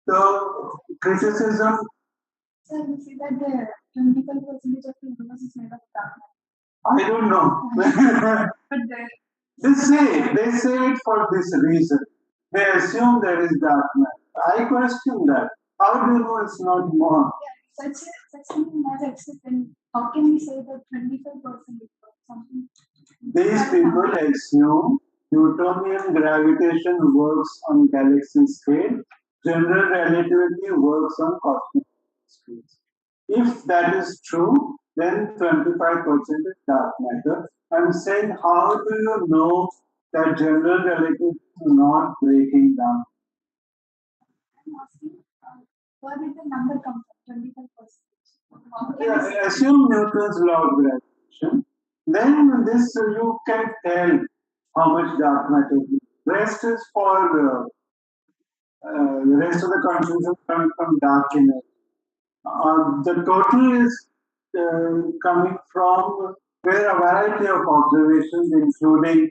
So criticism. So we see that the 25% of the universe is made of dark matter. I don't know. But they say it for this reason. They assume there is dark matter. I question that. How do you know it's not more? yeah, such something as accept, then how can we say that 25% is something? These people assume Newtonian gravitation works on galaxy scale, general relativity works on cosmic scales. If that is true, then 25% is dark matter. I'm saying, how do you know that general relativity is not breaking down? I'm asking, where did the number come from? 25%. Yeah, assume Newton's law of gravitation. Then this you can tell how much dark matter is. Rest is for the rest of the contribution coming from dark energy. The total is coming from where a variety of observations, including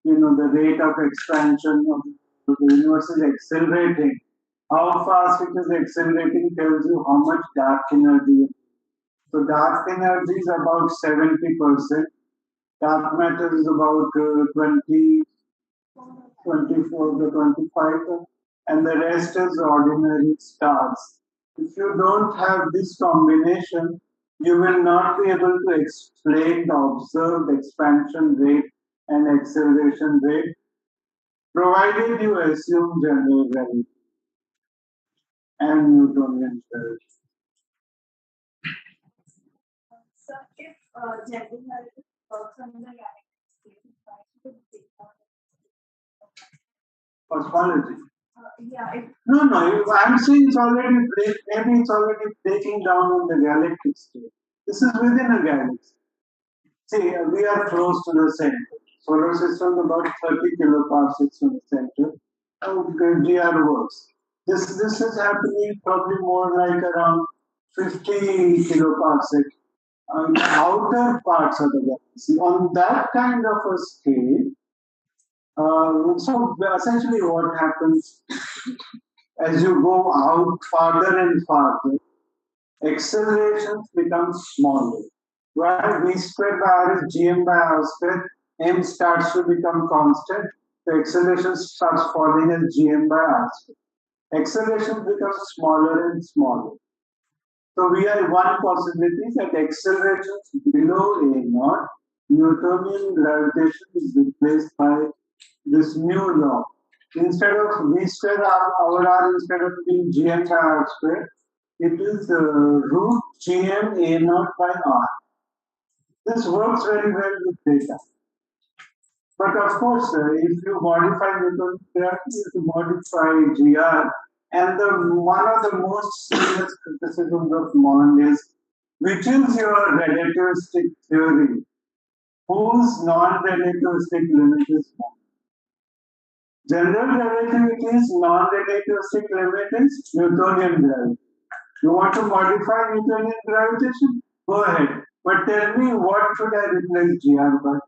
the rate of expansion of the universe is accelerating. How fast it is accelerating tells you how much dark energy. So dark energy is about 70%. Dark matter is about 20, 24 to 25, and the rest is ordinary stars. If you don't have this combination, you will not be able to explain the observed expansion rate and acceleration rate, provided you assume general relativity and Newtonian gravity. So if general relativity works on the galaxy scale, why should it take down? Cosmology. Yeah. No, I'm saying it's already maybe it's already breaking down on the galactic scale. This is within a galaxy. See, we are close to the center. Solar system is about 30 kiloparsecs from the center. GR works. This is happening probably more like around 50 kiloparsecs on the outer parts of the galaxy. On that kind of a scale, so essentially what happens as you go out farther and farther, accelerations become smaller. While v squared by r is gm by r squared, m starts to become constant, the acceleration starts falling as gm by r squared. Acceleration becomes smaller and smaller. So we have one possibility that accelerations below a naught, Newtonian gravitation is replaced by this new law. Instead of v square r, instead of being gm by r square, it is root gm a naught by r. This works very well with data. But of course, if you modify Newtonian gravity, if you modify GR, and one of the most serious criticisms of Mond is which is your relativistic theory, whose non-relativistic limit is 1. General relativity's non-relativistic limit is Newtonian gravity. You want to modify Newtonian gravitation? Go ahead. But tell me, what should I replace GR by?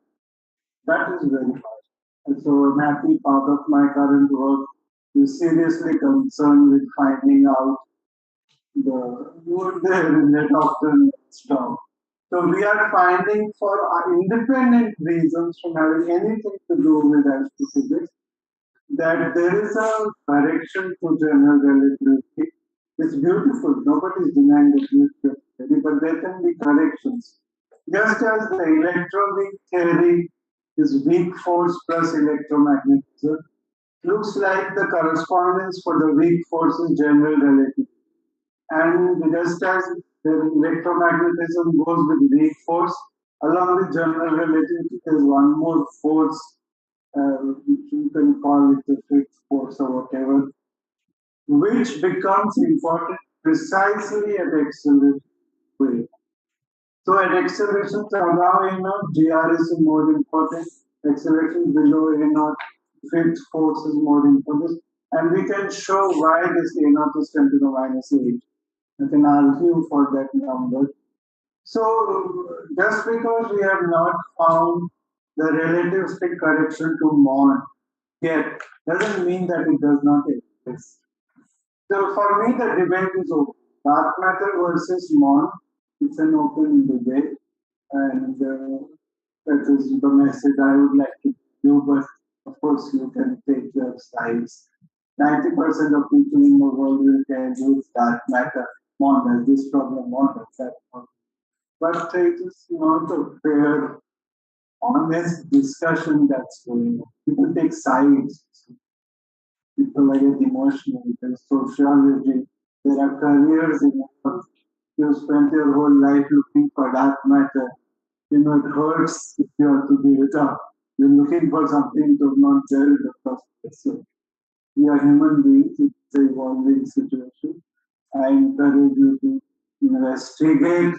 That is very hard. And so I'm happy part of my current work is seriously concerned with finding out the often stop. So we are finding for independent reasons from having anything to do with astrophysics that there is a correction to general relativity. It's beautiful. Nobody is denying the beauty of theory, but there can be corrections. Just as the electroweak theory is weak force plus electromagnetism, looks like the correspondence for the weak force is general relativity. And just as the electromagnetism goes with weak force, along with general relativity, there's one more force, which you can call it the fifth force or whatever, which becomes important precisely at acceleration rate. So at accelerations above A naught, GR is more important. Acceleration below A naught, fifth force is more important. And we can show why this A naught is 10 to the minus 8. I can argue for that number. So just because we have not found the relativistic correction to mod yet, doesn't mean that it does not exist. So for me, the debate is over. Dark matter versus mod, it's an open debate, and that is the message I would like to do. But of course, you can take your sides. 90% of people in the world will tell you it's dark matter, mod, this problem, mod, that problem. But it is not a fair, honest discussion that's going on. People take sides. People get emotional. There's sociology. There are careers in it. You spent your whole life looking for dark matter. It hurts if you have to give it up. You're looking for something to not there in the first place. So we are human beings. It's an evolving situation. I encourage you to investigate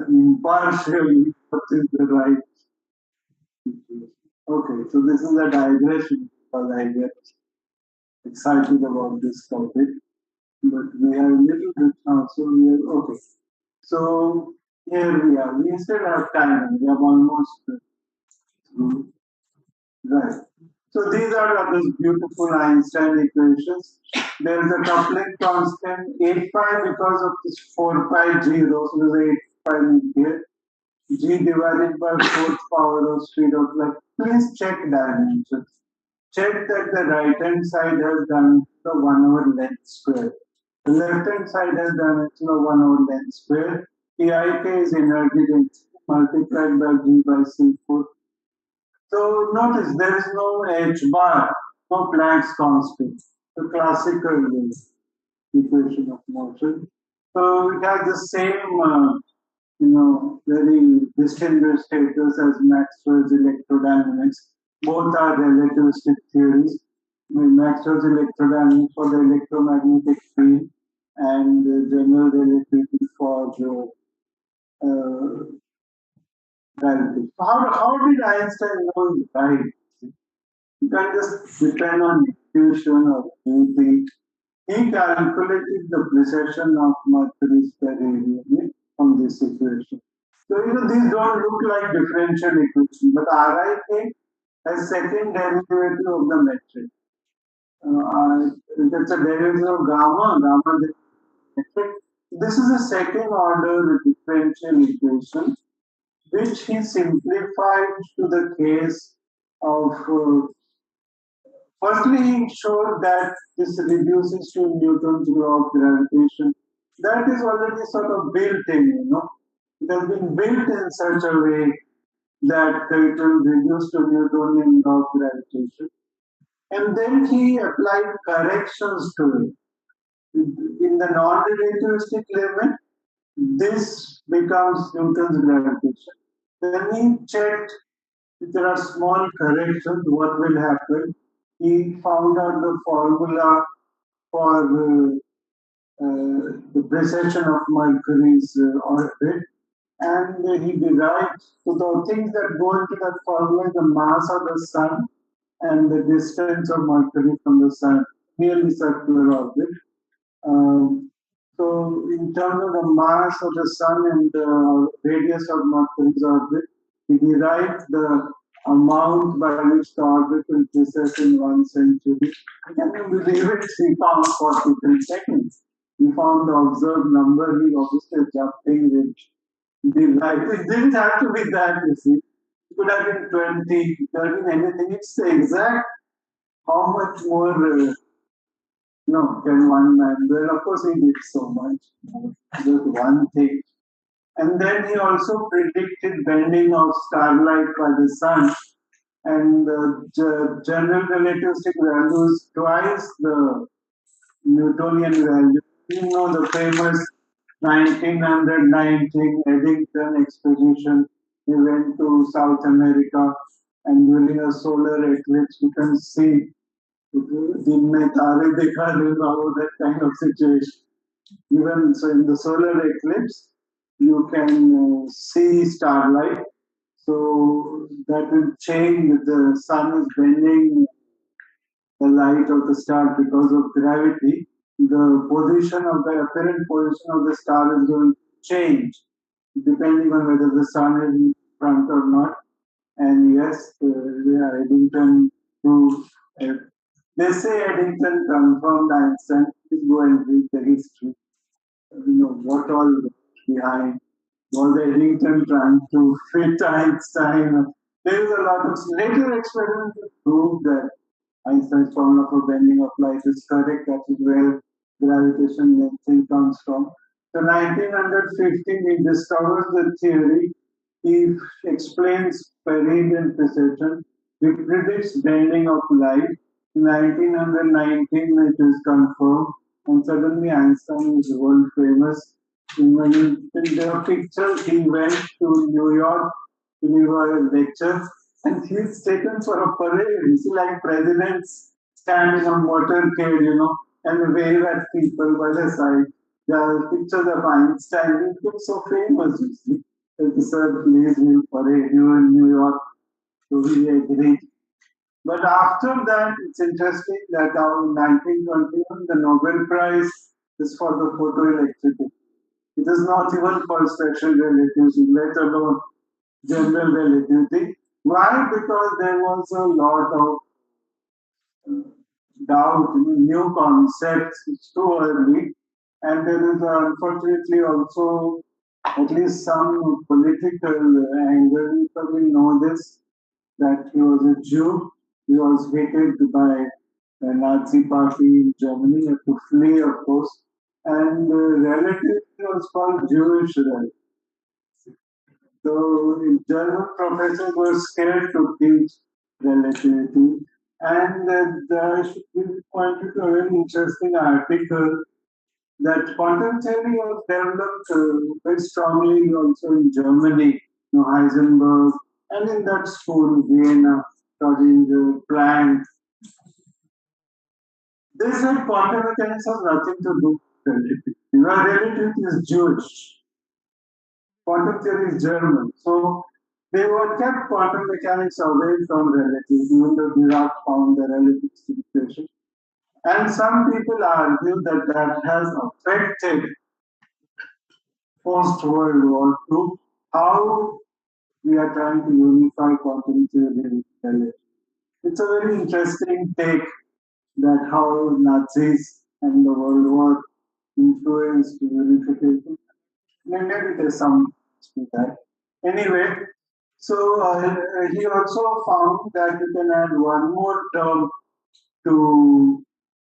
impartially what is the right situation. Okay, so this is a digression because I get excited about this topic, but we are a little bit now, so we are okay. So here we are. We still have time. We have almost through. Right. So these are those beautiful Einstein equations. There is a coupling constant 8 pi because of this 4 pi g rho. So there's 8 pi in here. G divided by fourth power of speed of light. Please check dimensions. Check that the right hand side has dimension of 1 over length square. The left hand side has dimension of 1 over length square. PIK is energy density multiplied by G by C4. So notice there is no H bar, no Planck's constant, the classical equation of motion. So it has the same, very distinguished status as Maxwell's electrodynamics. Both are relativistic theories. Maxwell's electrodynamics for the electromagnetic field and general relativity for the gravity. So how did Einstein know he's right? You can just depend on intuition or beauty. He calculated the precession of Mercury's perihelion from this equation. So these don't look like differential equations, but RIK has second derivative of the metric. It's a derivative of gamma, is metric. This is a second order differential equation, which he simplified to the case of firstly, he showed that this reduces to Newton's law of gravitation. That is already sort of built in. It has been built in such a way that it will reduce to Newtonian law of gravitation. And then he applied corrections to it. In the non-relativistic limit, this becomes Newton's gravitation. Then he checked if there are small corrections, what will happen. He found out the formula for the precession of Mercury's orbit, and he derived so the things that go into that formula is the mass of the sun and the distance of Mercury from the sun, nearly circular orbit. Um, so, in terms of the mass of the sun and the radius of Mercury's orbit, we derived the amount by which the orbit will precess in 1 century. Can you believe it? We found 43 seconds. We found the observed number. We obviously jumping with delight. It didn't have to be that, you see. It could have been 20, it could have been anything. It's the exact how much more. No, can one man? Well, of course, he did so much. Just one thing. And then he also predicted bending of starlight by the sun and general relativistic values twice the Newtonian value. You know the famous 1919 Eddington expedition. He went to South America and during a solar eclipse you can see दिन में तारे दिखा दूंगा that kind of situation. Even so, in the solar eclipse, you can see starlight. So that will change. The sun is bending the light of the star because of gravity. The position of the apparent position of the star is going to change depending on whether the sun is in front or not. And yes, Eddington proved. They say Eddington confirmed Einstein. Please go and read the history. What all behind. Was Eddington trying to fit Einstein? There is a lot of later experiments that prove that Einstein's formula for bending of light is correct. That is where gravitation lensing comes from. So 1915, he discovers the theory. He explains perihelion precession. He predicts bending of light. In 1919, it is confirmed, and suddenly Einstein is world famous. In the picture, he went to New York to give a lecture, and he's taken for a parade. It's like presidents stand in a motorcade, and wave at people by the side. There are pictures of Einstein. He became so famous, you see. Sir, please, we'll parade you in New York. So we agreed. But after that, it's interesting that in 1921, the Nobel Prize is for the photoelectricity. It is not even for special relativity, let alone general relativity. Why? Because there was a lot of doubt, new concepts, it's too early. And there is unfortunately also at least some political angle. You probably know this, that he was a Jew. He was hated by the Nazi party in Germany. He had to flee, of course. And relativity was called Jewish relativity. So German professors were scared to teach relativity. And I should point you to a very interesting article that quantum theory was developed very strongly also in Germany, Heisenberg, and in that school, Vienna, Schrodinger, Planck. They said quantum mechanics has nothing to do with relativity. Relativity is Jewish. Quantum theory is German. So they were kept quantum mechanics away from relativity, even though Dirac found the relativistic equation. And some people argue that that has affected post World War II how we are trying to unify quantum theory with relativity. It's a very interesting take that how Nazis and the World War influenced unification. Maybe there's some to that. Anyway, so he also found that you can add one more term to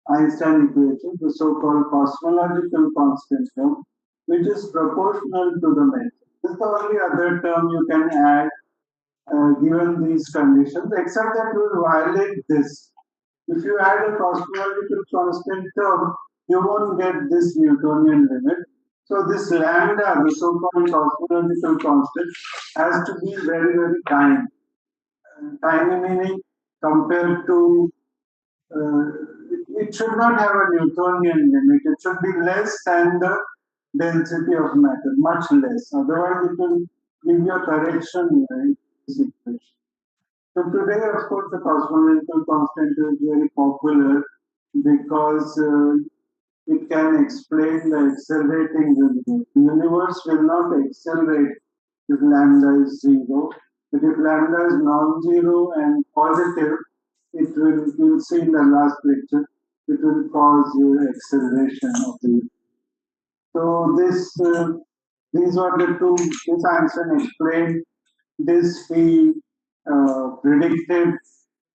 Einstein equation, the so-called cosmological constant term, which is proportional to the method. This is the only other term you can add given these conditions, except that you will violate this. If you add a cosmological constant term, you won't get this Newtonian limit. So this lambda, the so-called cosmological constant, has to be very, very tiny. Tiny meaning compared to it should not have a Newtonian limit. It should be less than the density of matter, much less. Otherwise, it will give you a correction in this equation. So today, of course, the cosmological constant is very popular because it can explain the accelerating universe. The universe will not accelerate if lambda is zero, but if lambda is non-zero and positive, it will, you'll see in the last lecture, it will cause acceleration of the universe. So these are the two. This Einstein explained. This he predicted.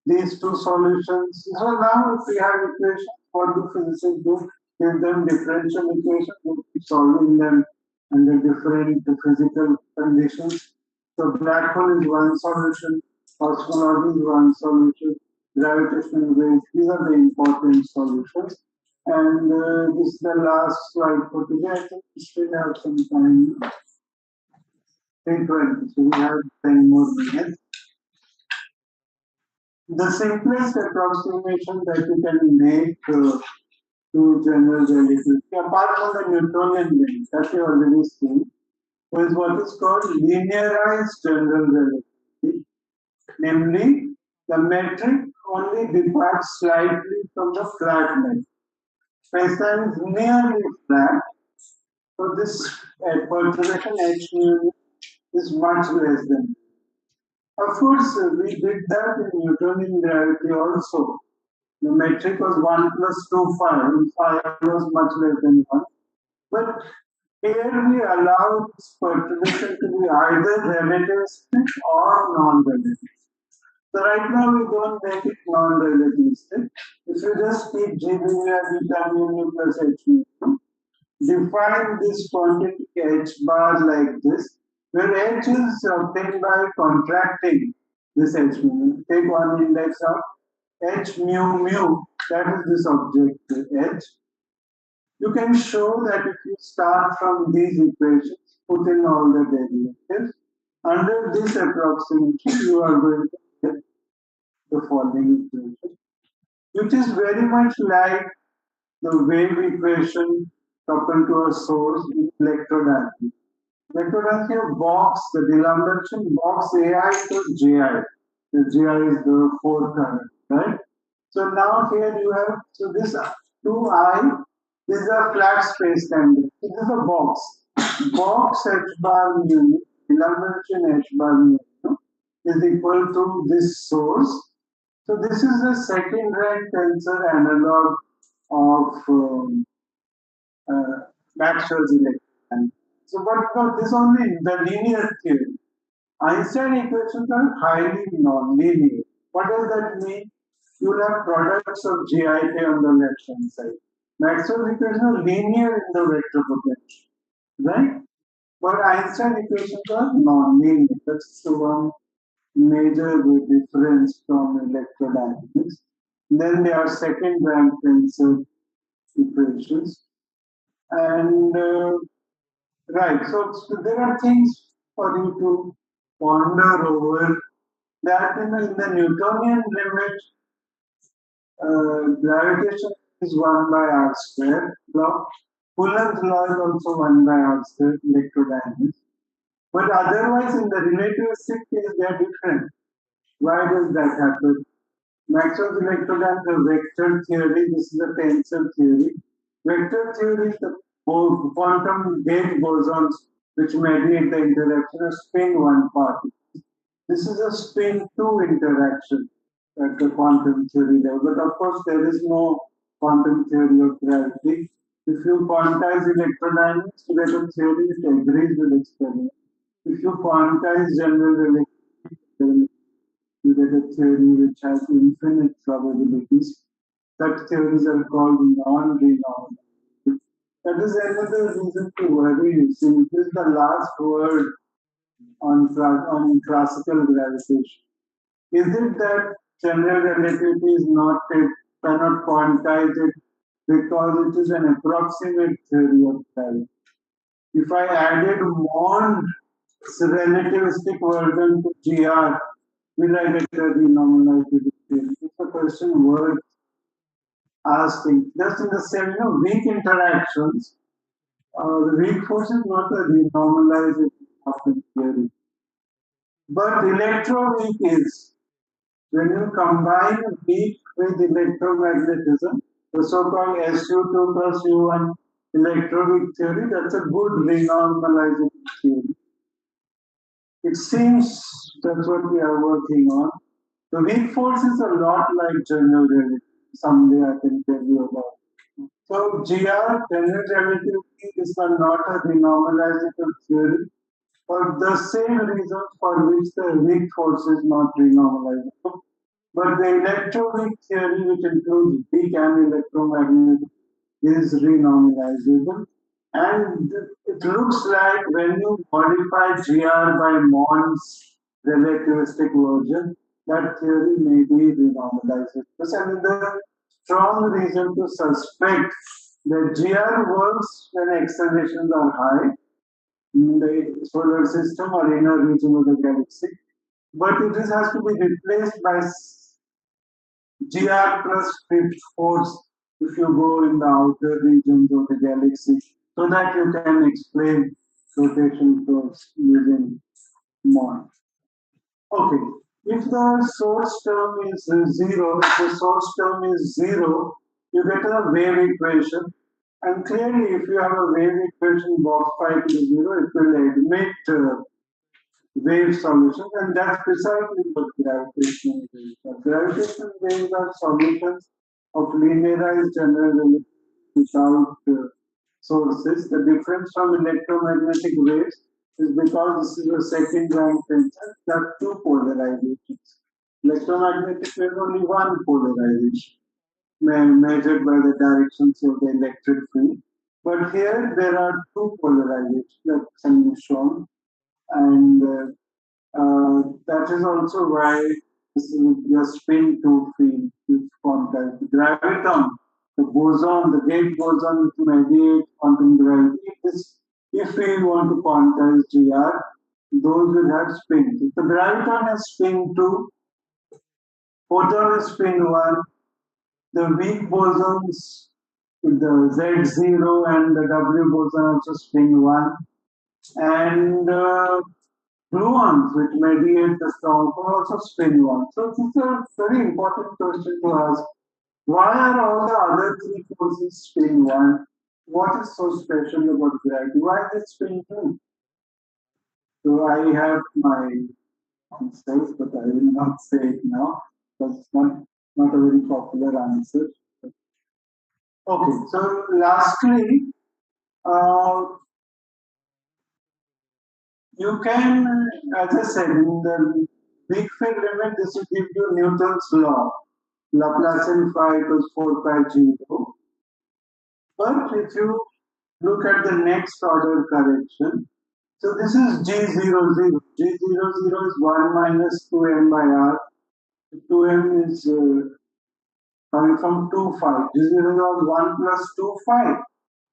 These two solutions. So now, if we have equations, what do physicists do? Give them differential equations. They keep solving them under different physical conditions. So black hole is one solution. Cosmology is one solution. Gravitational waves. These are the important solutions. And this is the last slide for today. I think we still have some time. 3:20. So we have 10 more minutes. The simplest approximation that you can make to general relativity, apart from the Newtonian limit that you already seen, is what is called linearized general relativity. Namely, the metric only departs slightly from the flat metric. Space-time is nearly flat, so this perturbation h mu is much less than. Of course, we did that in Newtonian gravity also. The metric was 1 plus 2, 5, and 5 was much less than 1. But here we allow this perturbation to be either relativistic or non-relativistic. So right now we don't make it non-relativistic. If you just keep G linear beta mu plus h mu, define this quantity h bar like this, where h is obtained by contracting this h mu. Take one index of h mu mu, that is this object h. You can show that if you start from these equations, put in all the derivatives, under this approximation, you are going to get the following equation, which is very much like the wave equation coupled to a source in electrodynamics. Electrodynamics box, the D'Alembert box AI to GI. The GI is the fourth current, right? So now here you have, so this 2I, this is a flat space time. This is a box. Box h bar mu, D'Alembert h bar mu is equal to this source. So this is the second rank tensor analog of Maxwell's electrodynamics. So, but for this only the linear theory. Einstein equations are highly non-linear. What does that mean? You will have products of GIK on the left hand side. Maxwell's equations are linear in the vector potential, right? But Einstein equations are non-linear. That's the one major difference from electrodynamics. Then there are second rank tensor equations. And right, so there are things for you to ponder over that in the Newtonian limit, gravitation is 1 by r square law. Coulomb's law is also 1 by r square electrodynamics. But otherwise, in the relativistic case, they are different. Why does that happen? Maxwell's electrodynamics is a vector theory. This is a tensor theory. Vector theory is the quantum gate bosons which mediate the interaction of spin one particle. This is a spin two interaction at the quantum theory level. But of course, there is no quantum theory of gravity. If you quantize electrodynamics, you get a theory that agrees with experiment. If you quantize general relativity, you get a theory which has infinite probabilities. Such theories are called non-renormable. That is another reason to worry. You see, this is the last word on classical gravitation. Is it that general relativity is not cannot quantize it because it is an approximate theory of gravity? If I added Mond relativistic version to GR, will I get a renormalized theory? It's a question word. asking, just in the same, weak interactions, the weak force is not a renormalization of the theory. But electroweak is. When you combine weak with electromagnetism, the so-called SU2 plus U1 electroweak theory, that's a good renormalization theory. It seems that's what we are working on. The weak force is a lot like general relativity. Someday I can tell you about it. So GR, general relativity, is not a renormalization theory for the same reasons for which the weak force is not renormalizable. But the electroweak theory, which includes weak and electromagnetic, is renormalizable. And it looks like when you modify GR by Mond's relativistic version, that theory may be renormalizable. And the strong reason to suspect that GR works when accelerations are high in the solar system or inner region of the galaxy, but it has to be replaced by GR plus fifth force if you go in the outer regions of the galaxy, so that you can explain rotation force using Mond. Okay, if the source term is zero, if the source term is zero, you get a wave equation. And clearly, if you have a wave equation box pi to zero, it will admit wave solutions, and that's precisely what gravitational waves are. Gravitational waves are solutions of linearized general relativity without sources. The difference from electromagnetic waves is because this is a second rank tensor, there are two polarizations. Electromagnetic wave only one polarization, measured by the directions of the electric field. But here there are two polarizations that can be shown, and that is also why this is the spin 2 field is quantized. The graviton, the boson, the gate boson which mediates quantum gravity. If we want to quantize GR, those will have spin. If the graviton has spin 2, photon is spin 1, the weak bosons, the Z0 and the W boson also spin 1, and gluons, which mediate the strong core, also spin 1. So this is a very important question to ask. Why are all the other three forces spin 1? What is so special about gravity? Why is it spin 2? So I have my answers, but I will not say it now because it's not a very popular answer. Okay, so lastly, uh, you can, as I said, in the big field limit, this will give you Newton's law. Laplacian phi equals 4 pi g rho. But if you look at the next order correction, so this is G00. G00 is 1 minus 2m by r. 2m is coming from 2 phi. G00 is 1 plus 2 phi.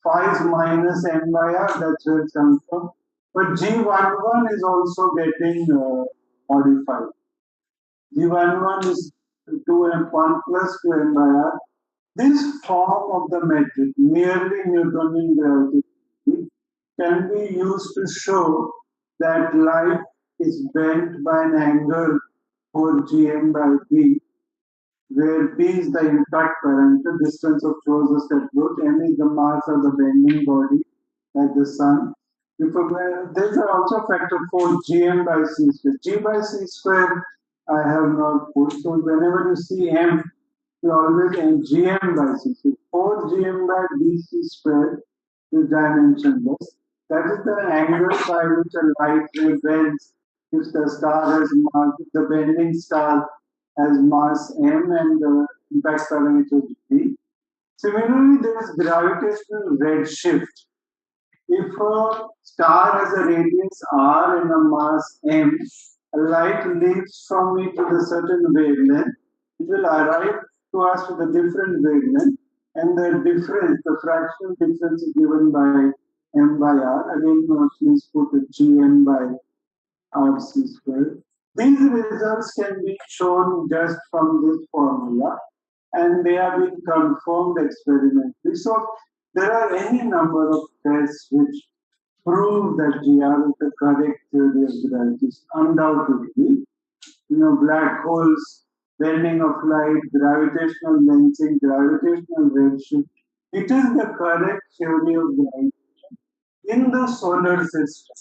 Phi is minus m by r, that's where it comes from. But G11 is also getting modified. G11 is 2m, 1 plus 2m by r. This form of the metric, merely Newtonian gravity, can be used to show that light is bent by an angle for gm by b, where b is the impact parameter, distance of closest approach, m is the mass of the bending body, like the sun. There's also factor for gm by c square. G by c square I have not put. So whenever you see m, you always end gm by c. So 4 gm by dc square is dimensionless. That is the angle by which a light ray bends if the star has mass, if the bending star has mass m and the impact parameter is b. Similarly, there is gravitational redshift. If a star has a radius r and a mass m, a light leaves from it with a certain wavelength. It will arrive to us with a different wavelength, and the difference, the fractional difference, is given by m by r. Again, please put a gm by rc squared. These results can be shown just from this formula, and they are being confirmed experimentally. So there are any number of tests which prove that GR is the correct theory of gravity, undoubtedly. Black holes, bending of light, gravitational lensing, gravitational redshift. It is the correct theory of gravity in the solar system.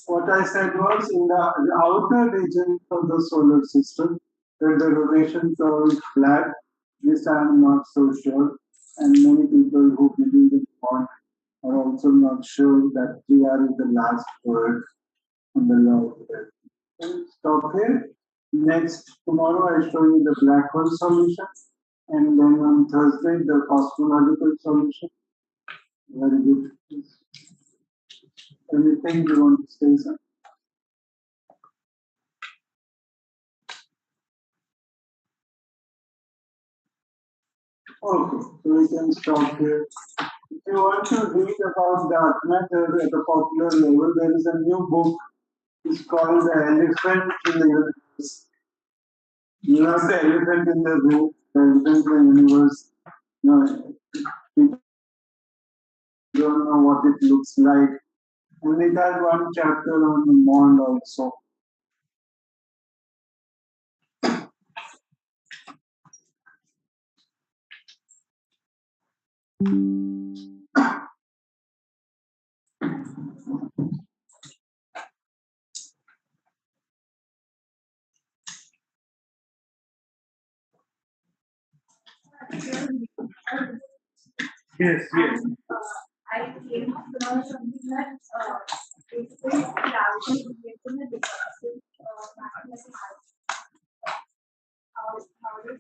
What I said was in the outer region of the solar system, where the rotation curve is flat. This I am not so sure, and many people who believe in quantum are also not sure that GR is the last word on the law of gravity. So stop here. Next, tomorrow I show you the black hole solution, and then on Thursday the cosmological solution. Very good. Anything you want to say, sir? Okay, so we can stop here. If you want to read about dark matter at a popular level, there is a new book. It's called The Elephant in the Universe. You have the elephant in the room, the elephant in the universe. People don't know what it looks like. And it has one chapter on the monde also. Yes, yes. I came across something that if this gravity relates in a different mathematical how does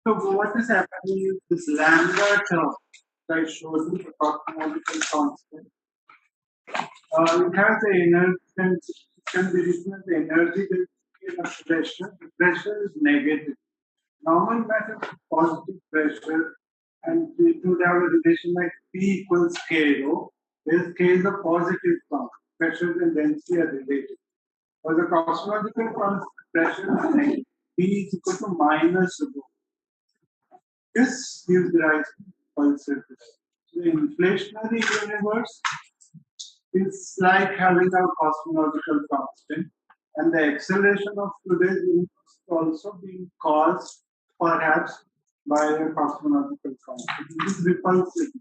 So what is happening is this lambda term that I showed you, the cosmological constant. It has the energy, can be written as the energy density and the pressure. The pressure is negative. Normal matter is positive pressure, and it would have a relation like P equals K rho, where K is a positive term. Pressure and density are related. For the cosmological constant, pressure is negative. P is equal to minus rho. This gives rise to pulsar. The inflationary universe is like having a cosmological constant, and the acceleration of today's universe is also being caused perhaps by a cosmological constant. It is repulsive.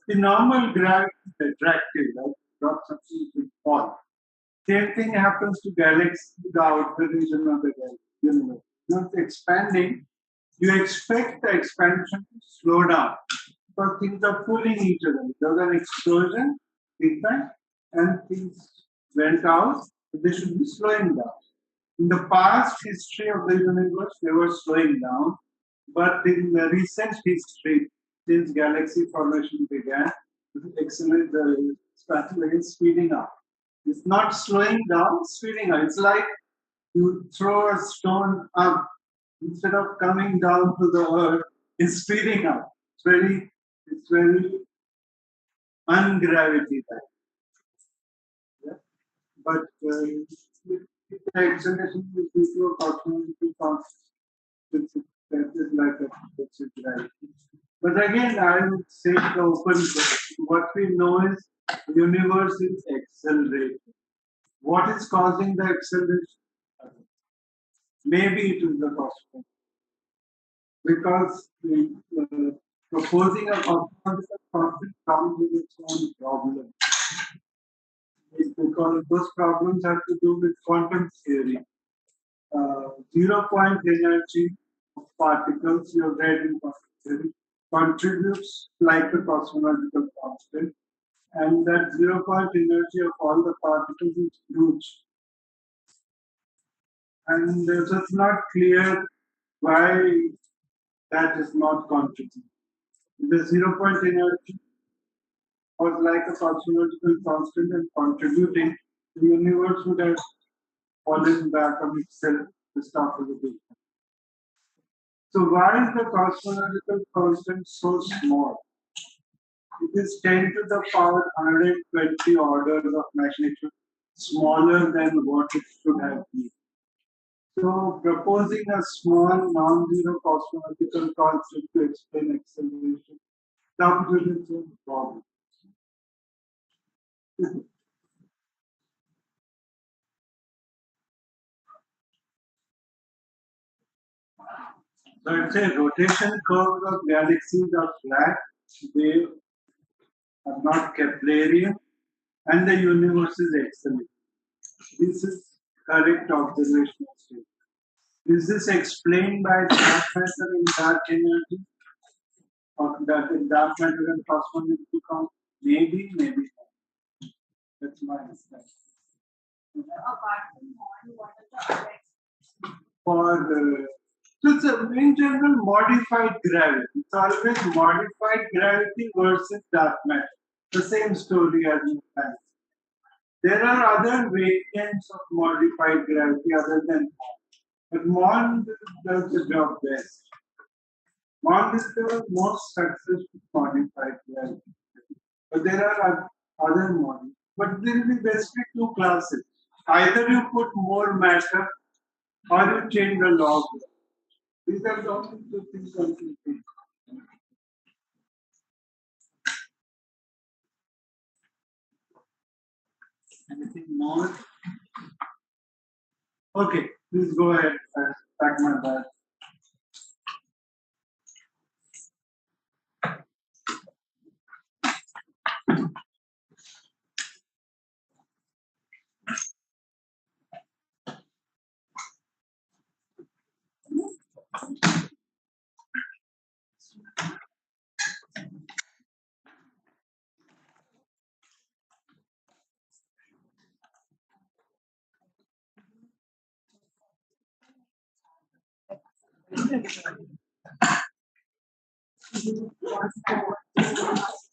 The normal gravity is attractive, right? Drop something to fall. Same thing happens to galaxies, the outer region of the universe. When it's expanding, you expect the expansion to slow down because things are pulling each other. There was an explosion, big bang, and things went out. They should be slowing down. In the past history of the universe, they were slowing down, but in the recent history, since galaxy formation began, the expansion is speeding up. It's not slowing down, it's speeding up. It's like you throw a stone up instead of coming down to the earth, it's speeding up. It's very ungravity type. Yeah? But if the acceleration is due to a cosmological constant, that is like a fixed gravity. But again, I would say the open question. What we know is the universe is accelerating. What is causing the acceleration? Maybe it is the cosmos. Because proposing a cosmological constant comes with its own problem. It's because those problems have to do with quantum theory. Zero point energy of particles, you have read in quantum theory, contributes like a cosmological constant, and that zero point energy of all the particles is huge. And so it's not clear why that is not contributing. The zero point energy was like a cosmological constant and contributing, the universe would have fallen back on itself to start with the Big Bang. So why is the cosmological constant so small? It is 10 to the power 120 orders of magnitude smaller than what it should have been. So proposing a small non-zero cosmological concept to explain acceleration. Calculated problem. So it's a rotation curves of galaxies are flat, they are not Keplerian, and the universe is excellent. This is correct observational state. Is this explained by dark matter and dark energy? Or that in dark matter and cosmology become? Maybe, maybe not. That's my understanding. Apart from one, what are the other For so it's in general modified gravity. It's always modified gravity versus dark matter. The same story as in science. There are other variants of modified gravity other than MOND, but MOND does the job best. MOND is the most successful modified gravity. But there are other models. But there will be basically two classes. Either you put more matter or you change the law. These are the only two things one can think. Anything more? Okay, please go ahead. I'll pack my bag.